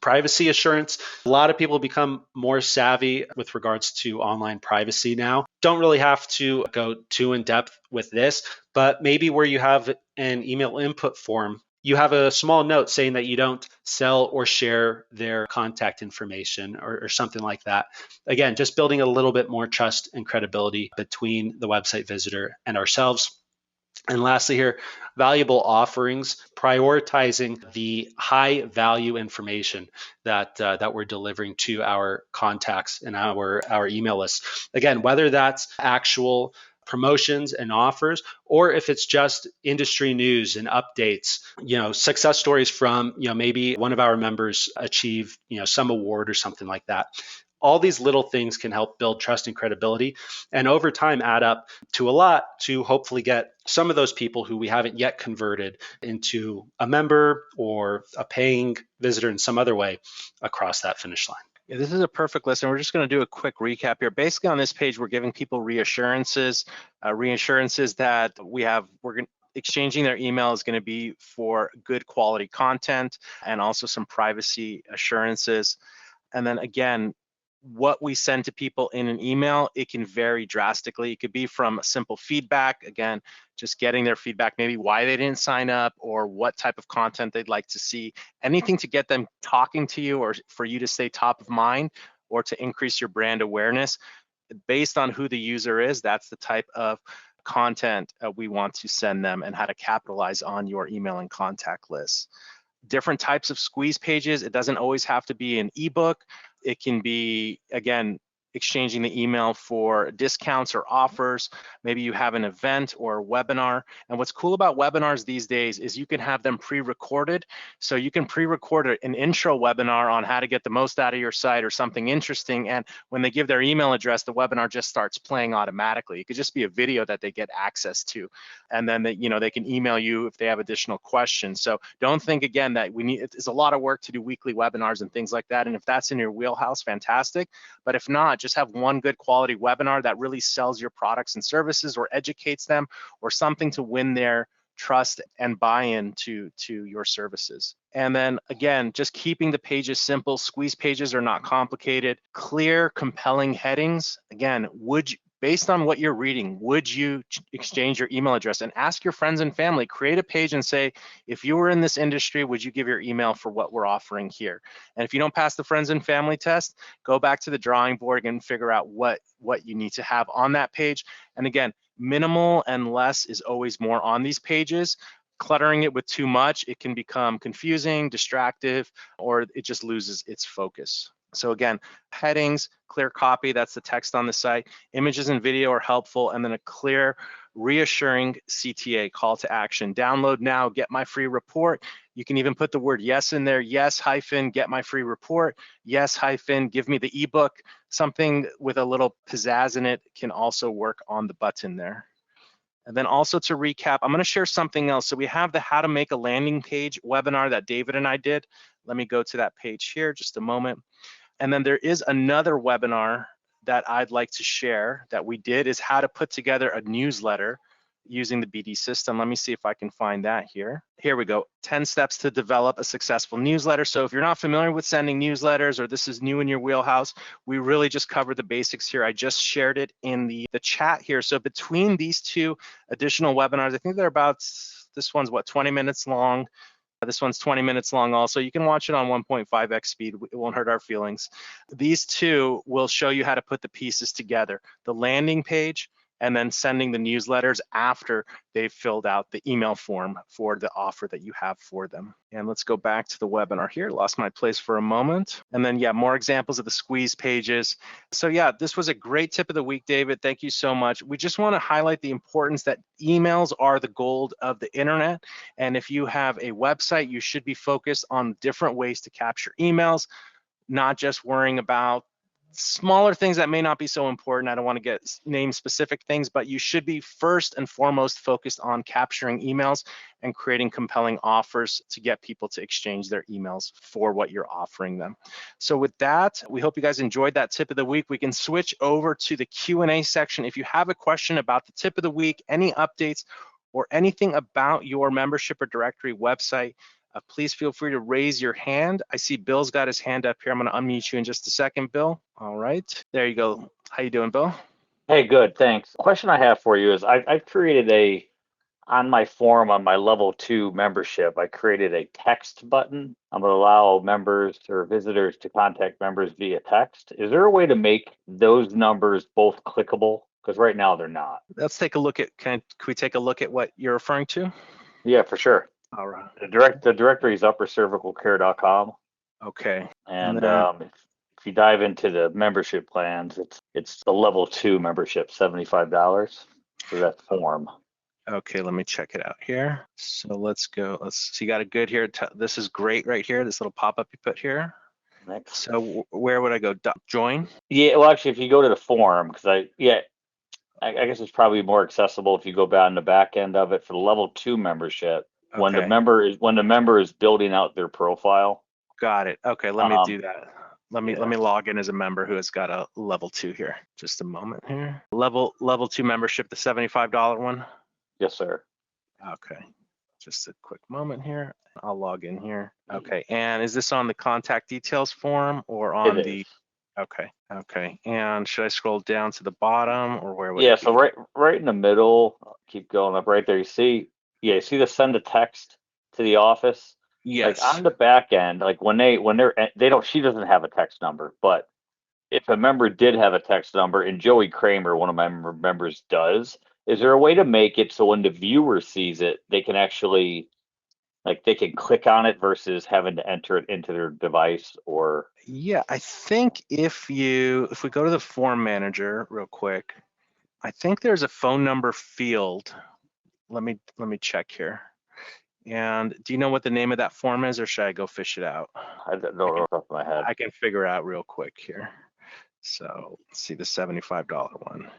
Privacy assurance. A lot of people become more savvy with regards to online privacy now. Don't really have to go too in depth with this, but maybe where you have an email input form, you have a small note saying that you don't sell or share their contact information or something like that. Again, just building a little bit more trust and credibility between the website visitor and ourselves. And lastly here, valuable offerings, prioritizing the high value information that we're delivering to our contacts and our email lists. Again, whether that's actual promotions and offers, or if it's just industry news and updates, success stories from, maybe one of our members achieve, some award or something like that. All these little things can help build trust and credibility, and over time add up to a lot to hopefully get some of those people who we haven't yet converted into a member or a paying visitor in some other way across that finish line. Yeah, this is a perfect list, and we're just going to do a quick recap here. Basically, on this page, we're giving people reassurances that exchanging their email is going to be for good quality content, and also some privacy assurances. And then again, what we send to people in an email, it can vary drastically. It could be from simple feedback, again, just getting their feedback, maybe why they didn't sign up or what type of content they'd like to see, anything to get them talking to you or for you to stay top of mind or to increase your brand awareness. Based on who the user is, that's the type of content we want to send them and how to capitalize on your email and contact lists. Different types of squeeze pages. It doesn't always have to be an ebook. It can be, again, exchanging the email for discounts or offers. Maybe you have an event or a webinar. And what's cool about webinars these days is you can have them pre-recorded. So you can pre-record an intro webinar on how to get the most out of your site or something interesting. And when they give their email address, the webinar just starts playing automatically. It could just be a video that they get access to. And then they can email you if they have additional questions. So don't think, again, that it's a lot of work to do weekly webinars and things like that. And if that's in your wheelhouse, fantastic. But if not, just have one good quality webinar that really sells your products and services or educates them or something to win their trust and buy-in to your services. And then again, just keeping the pages simple. Squeeze pages are not complicated. Clear, compelling headings. Again, based on what you're reading, would you exchange your email address? And ask your friends and family, create a page and say, if you were in this industry, would you give your email for what we're offering here? And if you don't pass the friends and family test, go back to the drawing board and figure out what you need to have on that page. And again, minimal and less is always more on these pages. Cluttering it with too much, it can become confusing, distractive, or it just loses its focus. So again, headings, clear copy, that's the text on the site. Images and video are helpful, and then a clear, reassuring CTA, call to action. Download now, get my free report. You can even put the word yes in there. Yes, hyphen, get my free report. Yes, hyphen, give me the ebook. Something with a little pizzazz in it can also work on the button there. And then also to recap, I'm going to share something else. So we have the how to make a landing page webinar that David and I did. Let me go to that page here, just a moment. And then there is another webinar that I'd like to share that we did, is how to put together a newsletter using the BD system. Let me see if I can find that here. Here we go, 10 steps to develop a successful newsletter. So if you're not familiar with sending newsletters or this is new in your wheelhouse, we really just covered the basics here. I just shared it in the chat here. So between these two additional webinars, I think they're about, this one's what, 20 minutes long. This one's 20 minutes long also. You can watch it on 1.5x speed. It won't hurt our feelings. These two will show you how to put the pieces together. The landing page and then sending the newsletters after they've filled out the email form for the offer that you have for them. And let's go back to the webinar here. Lost my place for a moment. And then, yeah, more examples of the squeeze pages. So yeah, this was a great tip of the week, David. Thank you so much. We just want to highlight the importance that emails are the gold of the internet. And if you have a website, you should be focused on different ways to capture emails, not just worrying about smaller things that may not be so important. I don't want to name specific things, but you should be first and foremost focused on capturing emails and creating compelling offers to get people to exchange their emails for what you're offering them. So with that, we hope you guys enjoyed that tip of the week. We can switch over to the Q&A section. If you have a question about the tip of the week, any updates, or anything about your membership or directory website, please feel free to raise your hand. I see Bill's got his hand up here. I'm going to unmute you in just a second, Bill. All right, there you go. How you doing, Bill? Hey, good, thanks. Question I have for you is I've created on my form on my level 2 membership, I created a text button. I'm going to allow members or visitors to contact members via text. Is there a way to make those numbers both clickable? Because right now they're not. Let's take a look at, can we take a look at what you're referring to? Yeah, for sure. All right. The directory is uppercervicalcare.com. Okay. And if you dive into the membership plans, it's the level 2 membership, $75 for that form. Okay, let me check it out here. So let's go. So you got a good here. This is great right here. This little pop-up you put here. Next. So where would I go? Join? Yeah, well, actually, if you go to the form, because I guess it's probably more accessible if you go back on the back end of it for the level 2 membership. When the Okay. member is building out their profile. Got it. Okay, let me do that. Let me Yeah. log in as a member who has got a level 2 here. Just a moment here. Level 2 membership, the $75 one. Yes, sir. Okay. Just a quick moment here. I'll log in here. Okay. And is this on the contact details form or on It the? is. Okay. Okay. And should I scroll down to the bottom or where would Yeah, it so be? right in the middle, keep going up right there. You see the send a text to the office? Like Yes. on the back end, like she doesn't have a text number, but if a member did have a text number and Joey Kramer, one of my members, does, is there a way to make it so when the viewer sees it, they can actually, like, they can click on it versus having to enter it into their device? Or Yeah, I think if we go to the form manager real quick, I think there's a phone number field. Let me check here. And do you know what the name of that form is, or should I go fish it out? I don't know off the top of my head. I can figure it out real quick here. So let's see the $75 one.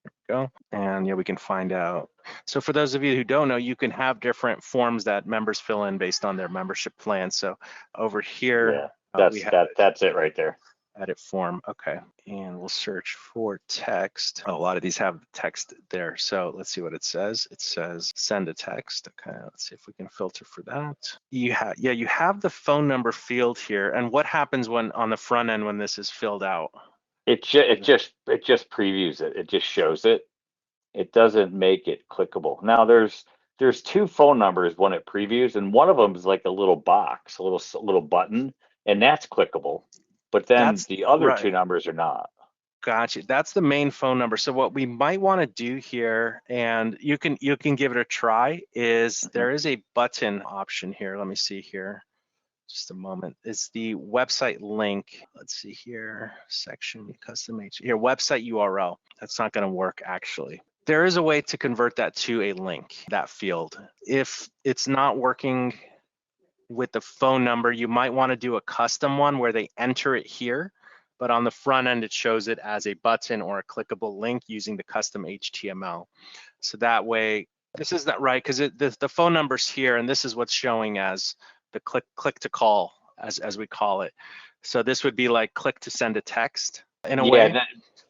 There we go. And yeah, we can find out. So for those of you who don't know, you can have different forms that members fill in based on their membership plan. So over here, Yeah, we have that's it right there. edit form. Okay. And we'll search for text. A lot of these have text there. So let's see what it says. It says send a text. Okay. Let's see if we can filter for that. You have the phone number field here. And what happens when on the front end when this is filled out? It just previews it. It just shows it. It doesn't make it clickable. Now there's 2 phone numbers when it previews, and one of them is like a little box, a little button, and that's clickable. But then That's the other 2 right. numbers are not. Gotcha. That's the main phone number. So what we might want to do here, and you can give it a try, is there is a button option here. Let me see here. Just a moment. It's the website link. Let's see here. Section custom here. Website URL. That's not going to work actually. There is a way to convert that to a link, that field. If it's not working with the phone number, you might want to do a custom one where they enter it here, but on the front end, it shows it as a button or a clickable link using the custom HTML. So that way, this is not right because the phone number's here, and this is what's showing as the click to call, as we call it. So this would be like click to send a text in a way.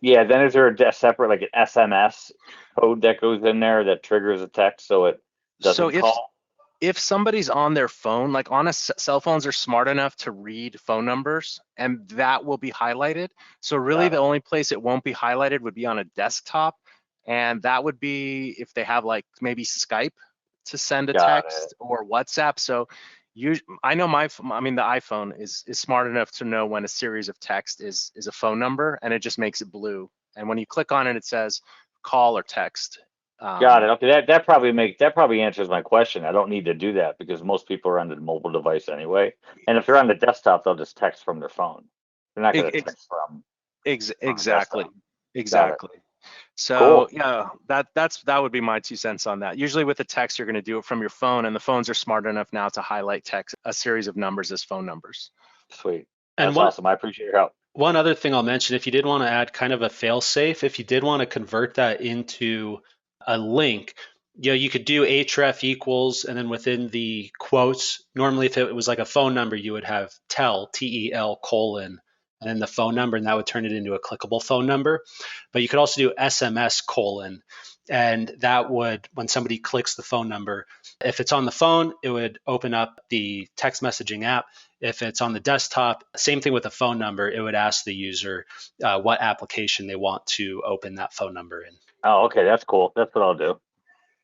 Then is there a separate, like, an SMS code that goes in there that triggers a text so it doesn't call? If somebody's on their phone, like on cell phones are smart enough to read phone numbers, and that will be highlighted. So really the only place it won't be highlighted would be on a desktop. And that would be if they have like maybe Skype to send a text or WhatsApp. So I know the iPhone is smart enough to know when a series of text is a phone number, and it just makes it blue. And when you click on it, it says call or text. Got it. Okay, that probably answers my question. I don't need to do that because most people are on the mobile device anyway. And if they're on the desktop, they'll just text from their phone. They're not going to text from Exactly. So cool. yeah, that would be my 2 cents on that. Usually with the text, you're going to do it from your phone, and the phones are smart enough now to highlight text, a series of numbers as phone numbers. Sweet. That's awesome. I appreciate your help. One other thing I'll mention, if you did want to add kind of a fail safe, if you did want to convert that into a link, you could do href equals, and then within the quotes, normally if it was like a phone number, you would have TEL colon, and then the phone number, and that would turn it into a clickable phone number. But you could also do SMS colon, and that would, when somebody clicks the phone number, if it's on the phone, it would open up the text messaging app. If it's on the desktop, same thing with the phone number, it would ask the user what application they want to open that phone number in. Oh, okay, that's cool. That's what I'll do.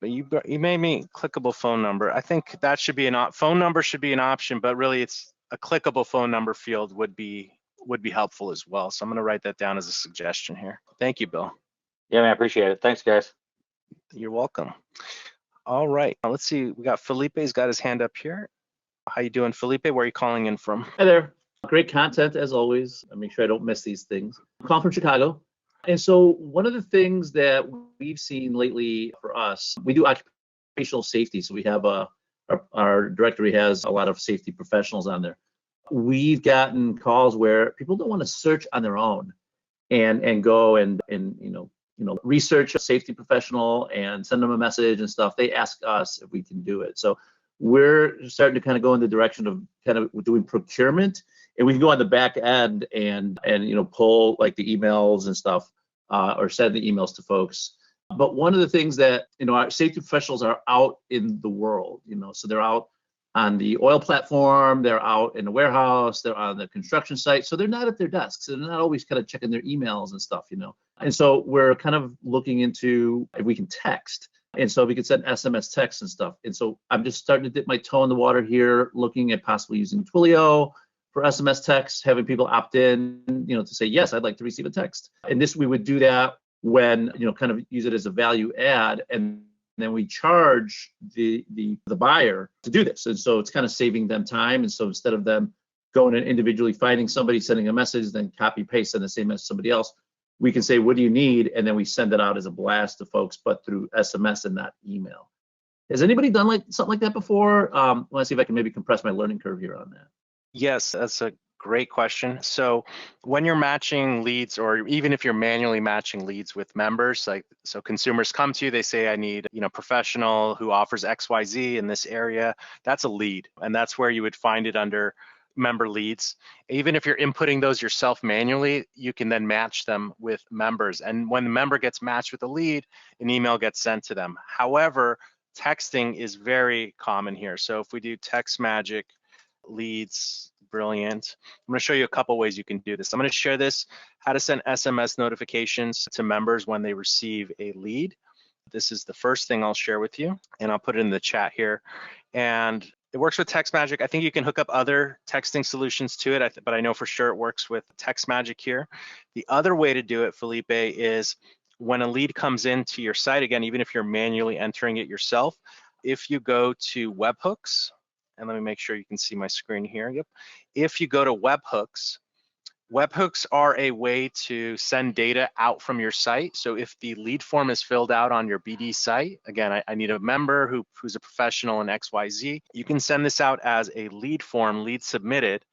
But you made me clickable phone number. I think that should be phone number should be an option, but really it's a clickable phone number field would be helpful as well. So I'm going to write that down as a suggestion here. Thank you, Bill. Yeah, man, I appreciate it. Thanks, guys. You're welcome. All right, now let's see. We got Felipe's got his hand up here. How you doing, Felipe? Where are you calling in from? Hi there. Great content as always. I make sure I don't miss these things. I'm calling from Chicago. And so one of the things that we've seen lately for us, we do occupational safety. So we have our directory has a lot of safety professionals on there. we've gotten calls where people don't want to search on their own and go and research a safety professional and send them a message and stuff. They ask us if we can do it. So we're starting to kind of go in the direction of kind of doing procurement, and we can go on the back end and pull like the emails and stuff, or send the emails to folks. But one of the things that our safety professionals are out in the world, so they're out on the oil platform, they're out in the warehouse, they're on the construction site, so they're not at their desks, so they're not always kind of checking their emails and stuff, And so we're kind of looking into if we can text. And so we could send SMS texts and stuff. And so I'm just starting to dip my toe in the water here, looking at possibly using Twilio for SMS texts, having people opt in, to say, yes, I'd like to receive a text. And this, we would do that when, kind of use it as a value add. And then we charge the buyer to do this. And so it's kind of saving them time. And so instead of them going and individually finding somebody, sending a message, then copy paste, send the same message to somebody else, we can say, what do you need? And then we send it out as a blast to folks, but through SMS and not email. Has anybody done something like that before? I want to see if I can maybe compress my learning curve here on that. Yes, that's a great question. So when you're matching leads, or even if you're manually matching leads with members, so consumers come to you, they say, I need, professional who offers XYZ in this area. That's a lead. And that's where you would find it under member leads. Even if you're inputting those yourself manually, you can then match them with members. And when the member gets matched with a lead, an email gets sent to them. However, texting is very common here. So if we do text magic leads, brilliant. I'm going to show you a couple ways you can do this. I'm going to share this, how to send SMS notifications to members when they receive a lead. This is the first thing I'll share with you, and I'll put it in the chat here. And it works with TextMagic. I think you can hook up other texting solutions to it, but I know for sure it works with TextMagic here. The other way to do it, Felipe, is when a lead comes into your site, again, even if you're manually entering it yourself, if you go to webhooks, and let me make sure you can see my screen here. Yep. If you go to webhooks, webhooks are a way to send data out from your site. So if the lead form is filled out on your BD site, again, I need a member who's a professional in XYZ, you can send this out as a lead form, lead submitted.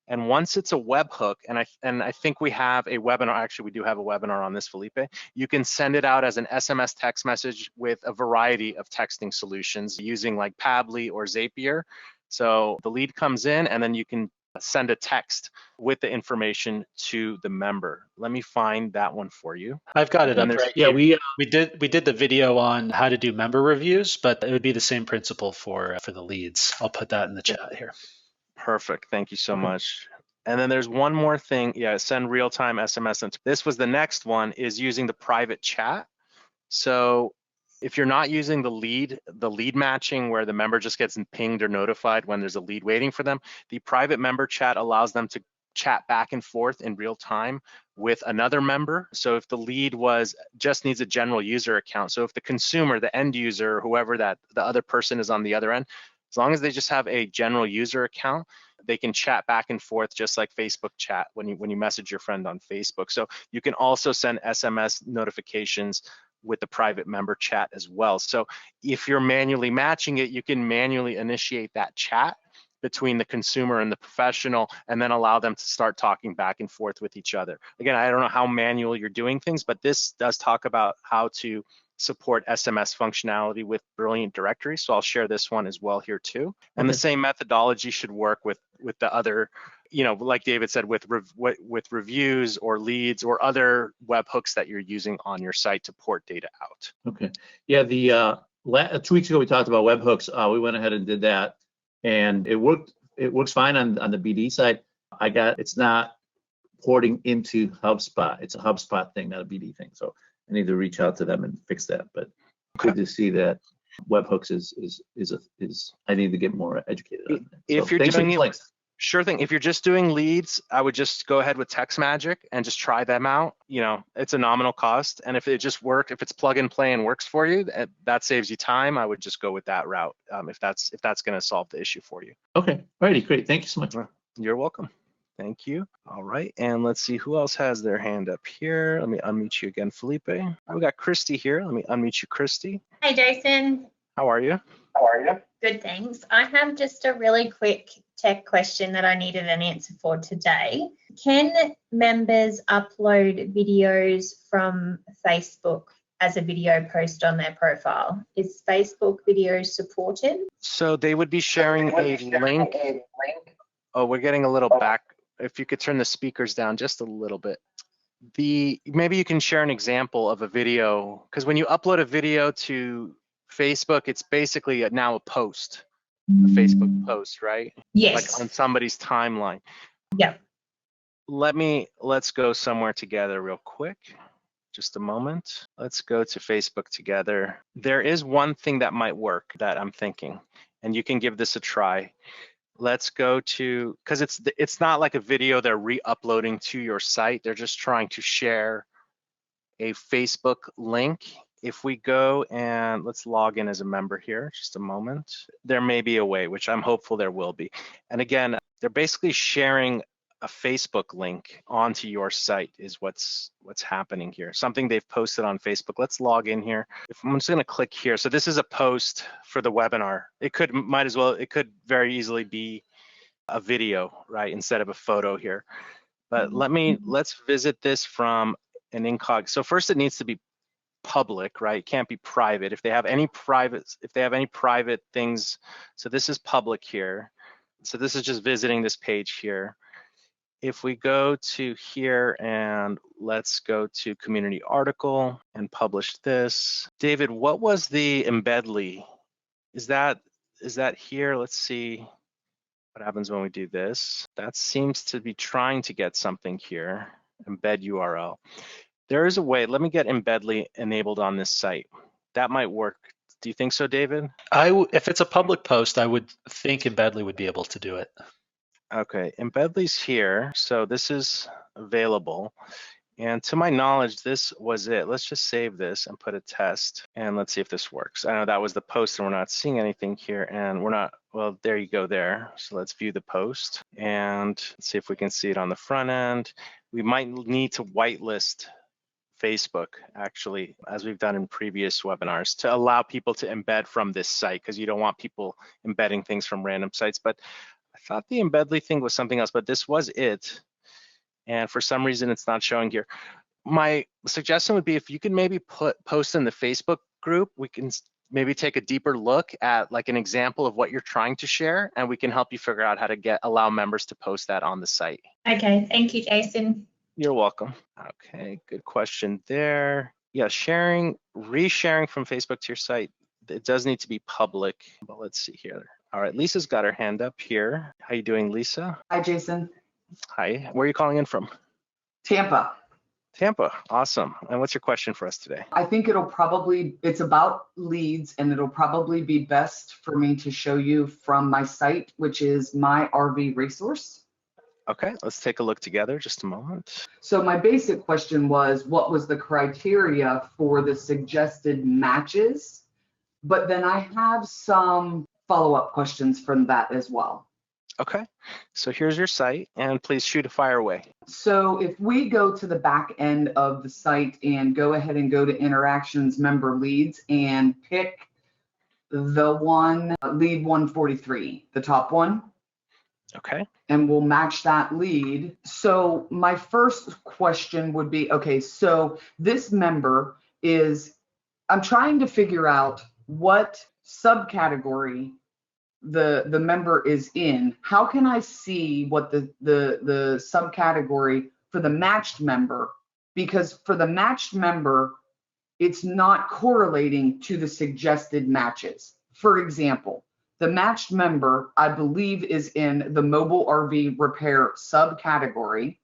And once it's a webhook, and I think we have a webinar, actually we do have a webinar on this, Felipe, you can send it out as an SMS text message with a variety of texting solutions using like Pabbly or Zapier. So the lead comes in and then you can send a text with the information to the member. Let me find that one for you. I've got it up right. Yeah, we did the video on how to do member reviews, but it would be the same principle for the leads. I'll put that in the chat here. Perfect. Thank you so much. And then there's one more thing. Yeah, send real-time SMS. And this was the next one, is using the private chat. So if you're not using the lead matching where the member just gets pinged or notified when there's a lead waiting for them, the private member chat allows them to chat back and forth in real time with another member. So if the lead just needs a general user account, so if the consumer, the end user, whoever that the other person is on the other end, as long as they just have a general user account, they can chat back and forth just like Facebook chat when you message your friend on Facebook. So you can also send SMS notifications with the private member chat as well. So if you're manually matching it, you can manually initiate that chat between the consumer and the professional, and then allow them to start talking back and forth with each other. Again, I don't know how manual you're doing things, but this does talk about how to support SMS functionality with Brilliant Directories. So I'll share this one as well here too. And the same methodology should work with the other, like David said, with reviews or leads or other webhooks that you're using on your site to port data out. Okay. Yeah, 2 weeks ago we talked about webhooks. We went ahead and did that, and it worked. It works fine on the BD side. It's not porting into HubSpot. It's a HubSpot thing, not a BD thing. So I need to reach out to them and fix that. But good to see that webhooks is I need to get more educated on that. If you're doing it, sure thing. If you're just doing leads, I would just go ahead with TextMagic and just try them out. It's a nominal cost, and if it just works, if it's plug and play and works for you, that saves you time. I would just go with that route if that's going to solve the issue for you. Okay, alrighty, great. Thank you so much. You're welcome. Thank you. All right, and let's see who else has their hand up here. Let me unmute you again, Felipe. We got Christy here. Let me unmute you, Christy. Hi, Jason. How are you? How are you? Good, thanks. I have just a really quick tech question that I needed an answer for today. Can members upload videos from Facebook as a video post on their profile? Is Facebook videos supported? So they would be sharing a link. Oh, we're getting a little back. If you could turn the speakers down just a little bit. Maybe you can share an example of a video, because when you upload a video to Facebook, it's basically now a post, a Facebook post, right? Yes. Like on somebody's timeline. Yep. Let's go somewhere together real quick. Just a moment. Let's go to Facebook together. There is one thing that might work that I'm thinking, and you can give this a try. Let's go to, because it's not like a video they're re-uploading to your site. They're just trying to share a Facebook link. If we go and let's log in as a member here, just a moment. There may be a way, which I'm hopeful there will be. And again, they're basically sharing a Facebook link onto your site is what's happening here. Something they've posted on Facebook. Let's log in here. I'm just gonna click here. So this is a post for the webinar. It could very easily be a video, right, instead of a photo here. But let's visit this from an incog. So first it needs to be public, right? It can't be private. If they have any private things, so this is public here. So this is just visiting this page here. If we go to here and let's go to community article and publish this. David, what was the embedly? Is that here? Let's see what happens when we do this. That seems to be trying to get something here, embed URL. There is a way, let me get embedly enabled on this site. That might work. Do you think so, David? If it's a public post, I would think Embedly would be able to do it. Okay, Embedly's here, so this is available. And to my knowledge, this was it. Let's just save this and put a test, and let's see if this works. I know that was the post, and we're not seeing anything here, and we're not, well, there you go there. So let's view the post, and see if we can see it on the front end. We might need to whitelist Facebook, actually, as we've done in previous webinars, to allow people to embed from this site, because you don't want people embedding things from random sites. But I thought the Embedly thing was something else, but this was it. And for some reason, it's not showing here. My suggestion would be if you can maybe post in the Facebook group, we can maybe take a deeper look at like an example of what you're trying to share, and we can help you figure out how to allow members to post that on the site. Okay, thank you, Jason. You're welcome. Okay, good question there. Yeah, resharing from Facebook to your site, it does need to be public, but let's see here. All right, Lisa's got her hand up here. How you doing, Lisa? Hi, Jason. Hi, where are you calling in from? Tampa. Tampa, awesome. And what's your question for us today? I think it's about leads, and it'll probably be best for me to show you from my site, which is my RV resource. Okay, let's take a look together, just a moment. So my basic question was, what was the criteria for the suggested matches? But then I have some follow-up questions from that as well. Okay, so here's your site, and please shoot a fire away. So if we go to the back end of the site and go ahead and go to interactions member leads and pick the one, lead 143, the top one. Okay. And we'll match that lead. So my first question would be, okay, so this member I'm trying to figure out what subcategory the member is in. How can I see what the subcategory for the matched member? Because for the matched member, it's not correlating to the suggested matches. For example, the matched member, I believe, is in the mobile RV repair subcategory,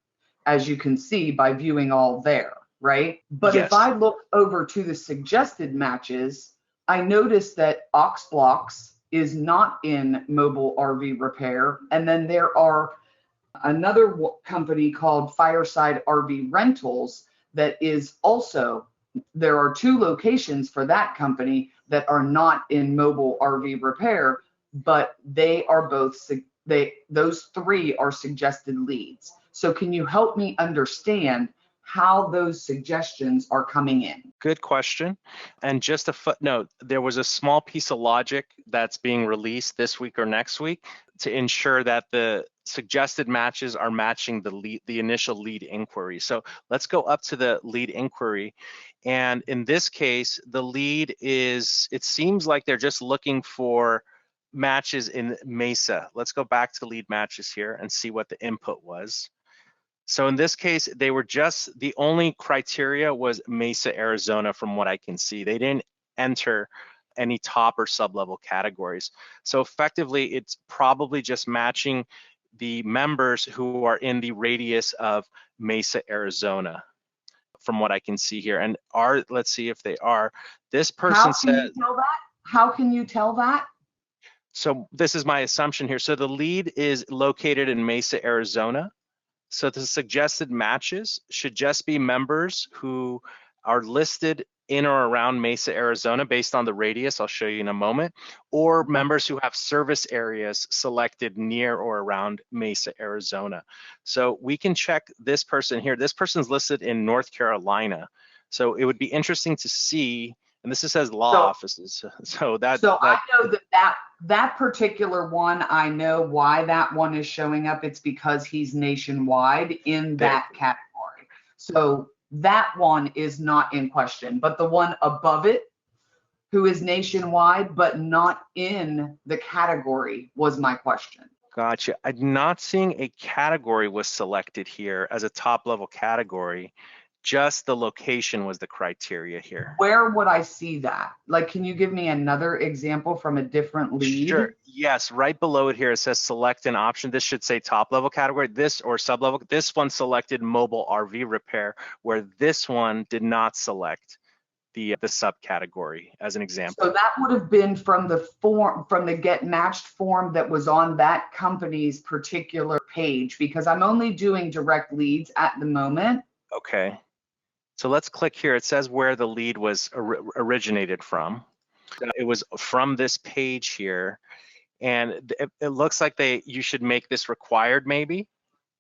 as you can see by viewing all there, right? But Yes. If I look over to the suggested matches, I notice that Oxblocks is not in mobile RV repair. And then there are another company called Fireside RV Rentals that is also, there are 2 locations for that company that are not in mobile RV repair, but they are both, those 3 are suggested leads. So can you help me understand how those suggestions are coming in. Good question. And just a footnote, there was a small piece of logic that's being released this week or next week to ensure that the suggested matches are matching the initial lead inquiry. So let's go up to the lead inquiry. And in this case, the lead is, it seems like they're just looking for matches in Mesa. Let's go back to lead matches here and see what the input was. So in this case, they were just, the only criteria was Mesa, Arizona, from what I can see. They didn't enter any top or sub-level categories. So effectively, it's probably just matching the members who are in the radius of Mesa, Arizona, from what I can see here. And let's see if they are. This person says, How can you tell that? So this is my assumption here. So the lead is located in Mesa, Arizona. So the suggested matches should just be members who are listed in or around Mesa, Arizona, based on the radius I'll show you in a moment, or members who have service areas selected near or around Mesa, Arizona. So we can check this person here. This person's listed in North Carolina. So it would be interesting to see, and this says law offices. So I know that particular one, I know why that one is showing up. It's because he's nationwide in that category. So that one is not in question, but the one above it, who is nationwide but not in the category, was my question. Gotcha. I'm not seeing a category was selected here as a top level category. Just the location was the criteria here. Where would I see that? Like, can you give me another example from a different lead? Sure. Yes, right below it here, it says select an option. This should say top level category, this or sub level. This one selected mobile RV repair, where this one did not select the subcategory, as an example. So that would have been from the form, from the get matched form that was on that company's particular page, because I'm only doing direct leads at the moment. Okay. So let's click here. It says where the lead was originated from. It was from this page here, and it looks like you should make this required, maybe.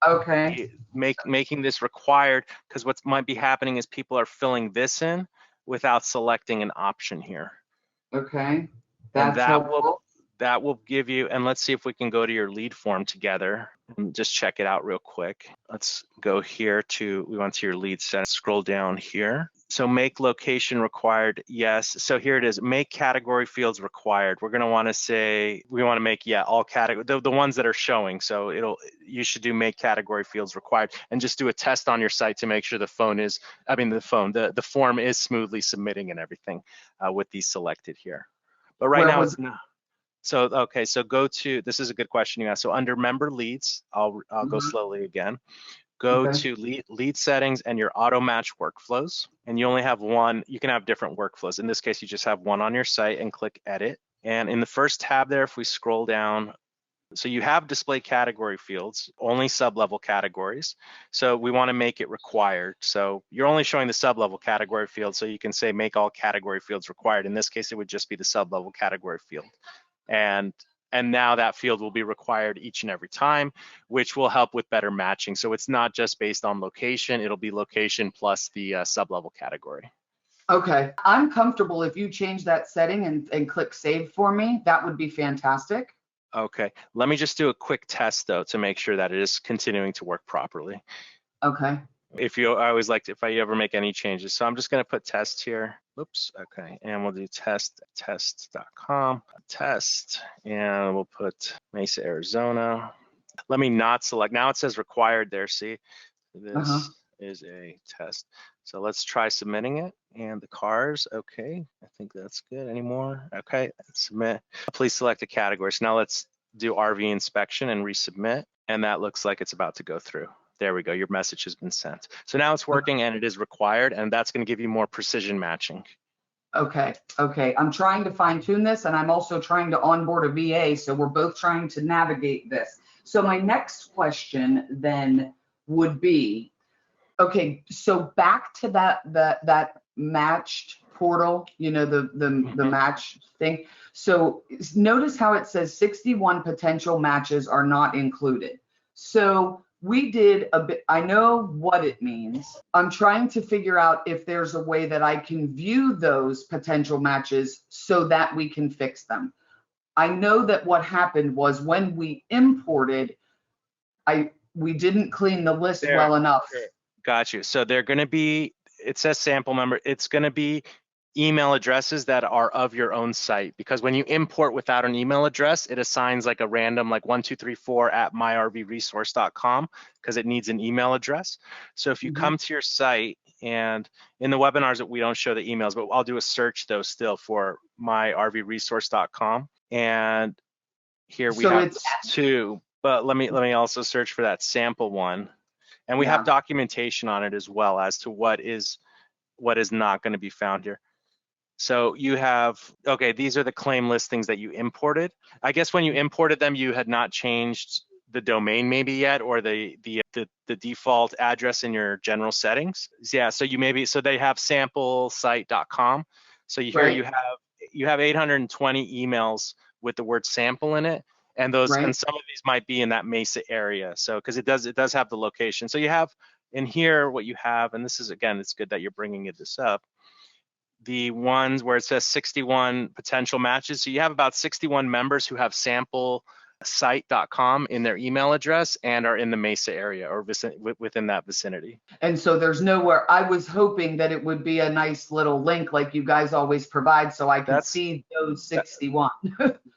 Okay. Making this required, because what might be happening is people are filling this in without selecting an option here. Okay. That will give you, and let's see if we can go to your lead form together and just check it out real quick. Let's go here we went to your lead set, scroll down here. So make location required, yes. So here it is, make category fields required. We're gonna wanna say, we wanna make, all category, the ones that are showing. So you should do make category fields required, and just do a test on your site to make sure the form is smoothly submitting and everything with these selected here. But right now it's not. So, okay, so go to, this is a good question you asked. So under member leads, I'll go slowly again. Go to lead settings and your auto match workflows. And you only have one, you can have different workflows. In this case, you just have one on your site, and click edit. And in the first tab there, if we scroll down, so you have display category fields, only sub-level categories. So we want to make it required. So you're only showing the sub-level category field, so you can say make all category fields required. In this case, it would just be the sub-level category field. And now that field will be required each and every time, which will help with better matching. So it's not just based on location, it'll be location plus the sub-level category. Okay, I'm comfortable if you change that setting and click save for me. That would be fantastic. Okay, let me just do a quick test though to make sure that it is continuing to work properly. Okay. I always like to, if I ever make any changes. So I'm just going to put test here. Oops. Okay. And we'll do test.com, test, and we'll put Mesa, Arizona. Let me not select. Now it says required there. See, this is a test. So let's try submitting it. And the cars. Okay. I think that's good. Any more? Okay. Submit. Please select a category. So now let's do RV inspection and resubmit. And that looks like it's about to go through. There we go, your message has been sent. So now it's working and it is required, and that's gonna give you more precision matching. Okay, I'm trying to fine tune this, and I'm also trying to onboard a VA, so we're both trying to navigate this. So my next question then would be, okay, so back to that matched portal, the match thing. So notice how it says 61 potential matches are not included. So we did a bit, I know what it means. I'm trying to figure out if there's a way that I can view those potential matches so that we can fix them. I know that what happened was when we imported, we didn't clean the list well enough. Got you. So they're going to be, it says sample member, it's going to be email addresses that are of your own site, because when you import without an email address, it assigns like a random like 1234 at myrvresource.com because it needs an email address. So if you come to your site, and in the webinars that we don't show the emails, but I'll do a search though still for myrvresource.com, and here we have two, but let me also search for that sample one, and we have documentation on it as well as to what is not going to be found here. So you have, okay, these are the claim listings that you imported. I guess when you imported them, you had not changed the domain maybe yet, or the default address in your general settings. Yeah, so so they have samplesite.com. So here you have 820 emails with the word sample in it, and those and some of these might be in that Mesa area. So because it does have the location. So you have in here what you have, and this is, again, it's good that you're bringing this up, the ones where it says 61 potential matches. So you have about 61 members who have samplesite.com in their email address and are in the Mesa area or within that vicinity. And so there's nowhere, I was hoping that it would be a nice little link like you guys always provide so I could see those 61.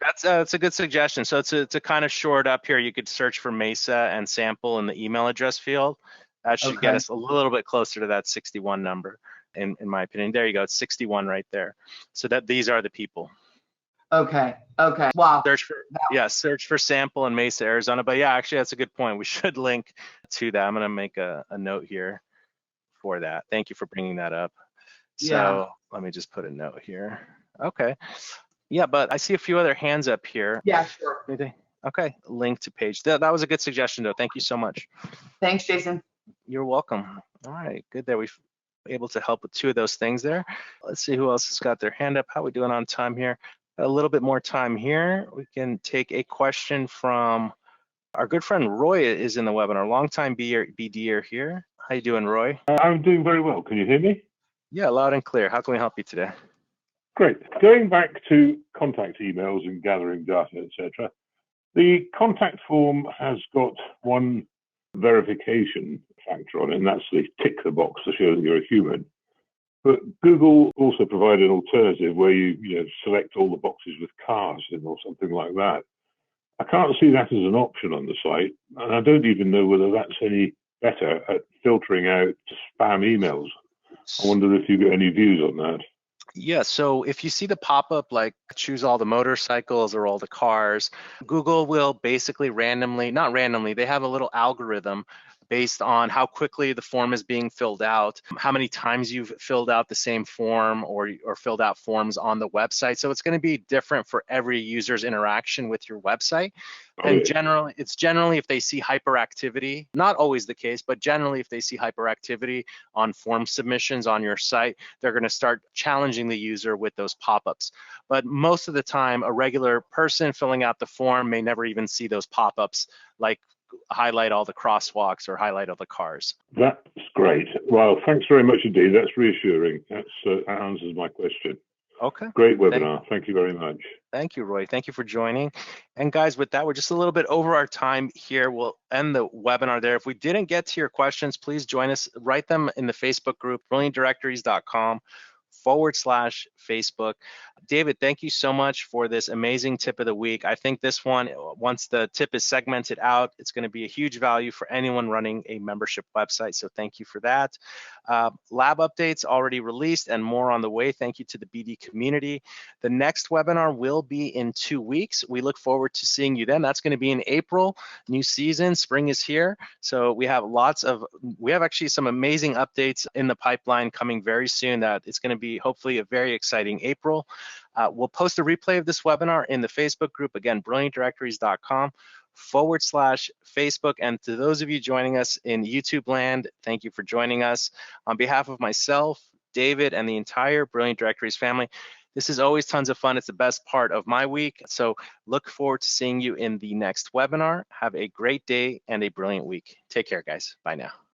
That's a good suggestion. So to kind of shore it up here, you could search for Mesa and sample in the email address field. That should get us a little bit closer to that 61 number. In my opinion, there you go. It's 61 right there. So that these are the people. Okay. Wow. Search for sample in Mesa, Arizona. But yeah, actually, that's a good point. We should link to that. I'm going to make a note here for that. Thank you for bringing that up. So let me just put a note here. Okay. Yeah, but I see a few other hands up here. Yeah, sure. Okay. Link to page. That was a good suggestion, though. Thank you so much. Thanks, Jason. You're welcome. All right. Good that we've able to help with two of those things there. Let's see who else has got their hand up. How are we doing on time here? A little bit more time here. We can take a question from our good friend Roy is in the webinar. Longtime BDer here. How you doing, Roy? I'm doing very well. Can you hear me? Yeah, loud and clear. How can we help you today? Great. Going back to contact emails and gathering data, etc. The contact form has got one verification factor on it, and that's the tick the box to show that you're a human. But Google also provided an alternative where you select all the boxes with cars in or something like that. I can't see that as an option on the site, and I don't even know whether that's any better at filtering out spam emails. I wonder if you got any views on that. Yeah, so if you see the pop-up like choose all the motorcycles or all the cars, Google will basically not randomly, they have a little algorithm based on how quickly the form is being filled out, how many times you've filled out the same form or filled out forms on the website. So it's going to be different for every user's interaction with your website. And it's generally if they see hyperactivity, not always the case, but generally if they see hyperactivity on form submissions on your site, they're going to start challenging the user with those pop-ups. But most of the time, a regular person filling out the form may never even see those pop-ups like highlight all the crosswalks or highlight all the cars. That's great. Well, thanks very much indeed. That's reassuring. That answers my question. Okay. Great webinar. Thank you very much. Thank you, Roy. Thank you for joining. And guys, with that, we're just a little bit over our time here. We'll end the webinar there. If we didn't get to your questions, please join us. Write them in the Facebook group, brilliantdirectories.com/Facebook. David, thank you so much for this amazing tip of the week. I think this one, once the tip is segmented out, it's going to be a huge value for anyone running a membership website. So thank you for that. Lab updates already released and more on the way. Thank you to the BD community. The next webinar will be in 2 weeks. We look forward to seeing you then. That's going to be in April. New season, spring is here. So we have actually some amazing updates in the pipeline coming very soon that it's going to be hopefully a very exciting April. We'll post a replay of this webinar in the Facebook group, again, brilliantdirectories.com/Facebook. And to those of you joining us in YouTube land, thank you for joining us. On behalf of myself, David, and the entire Brilliant Directories family, This is always tons of fun. It's the best part of my week. So look forward to seeing you in the next webinar. Have a great day and a brilliant week. Take care, guys. Bye now.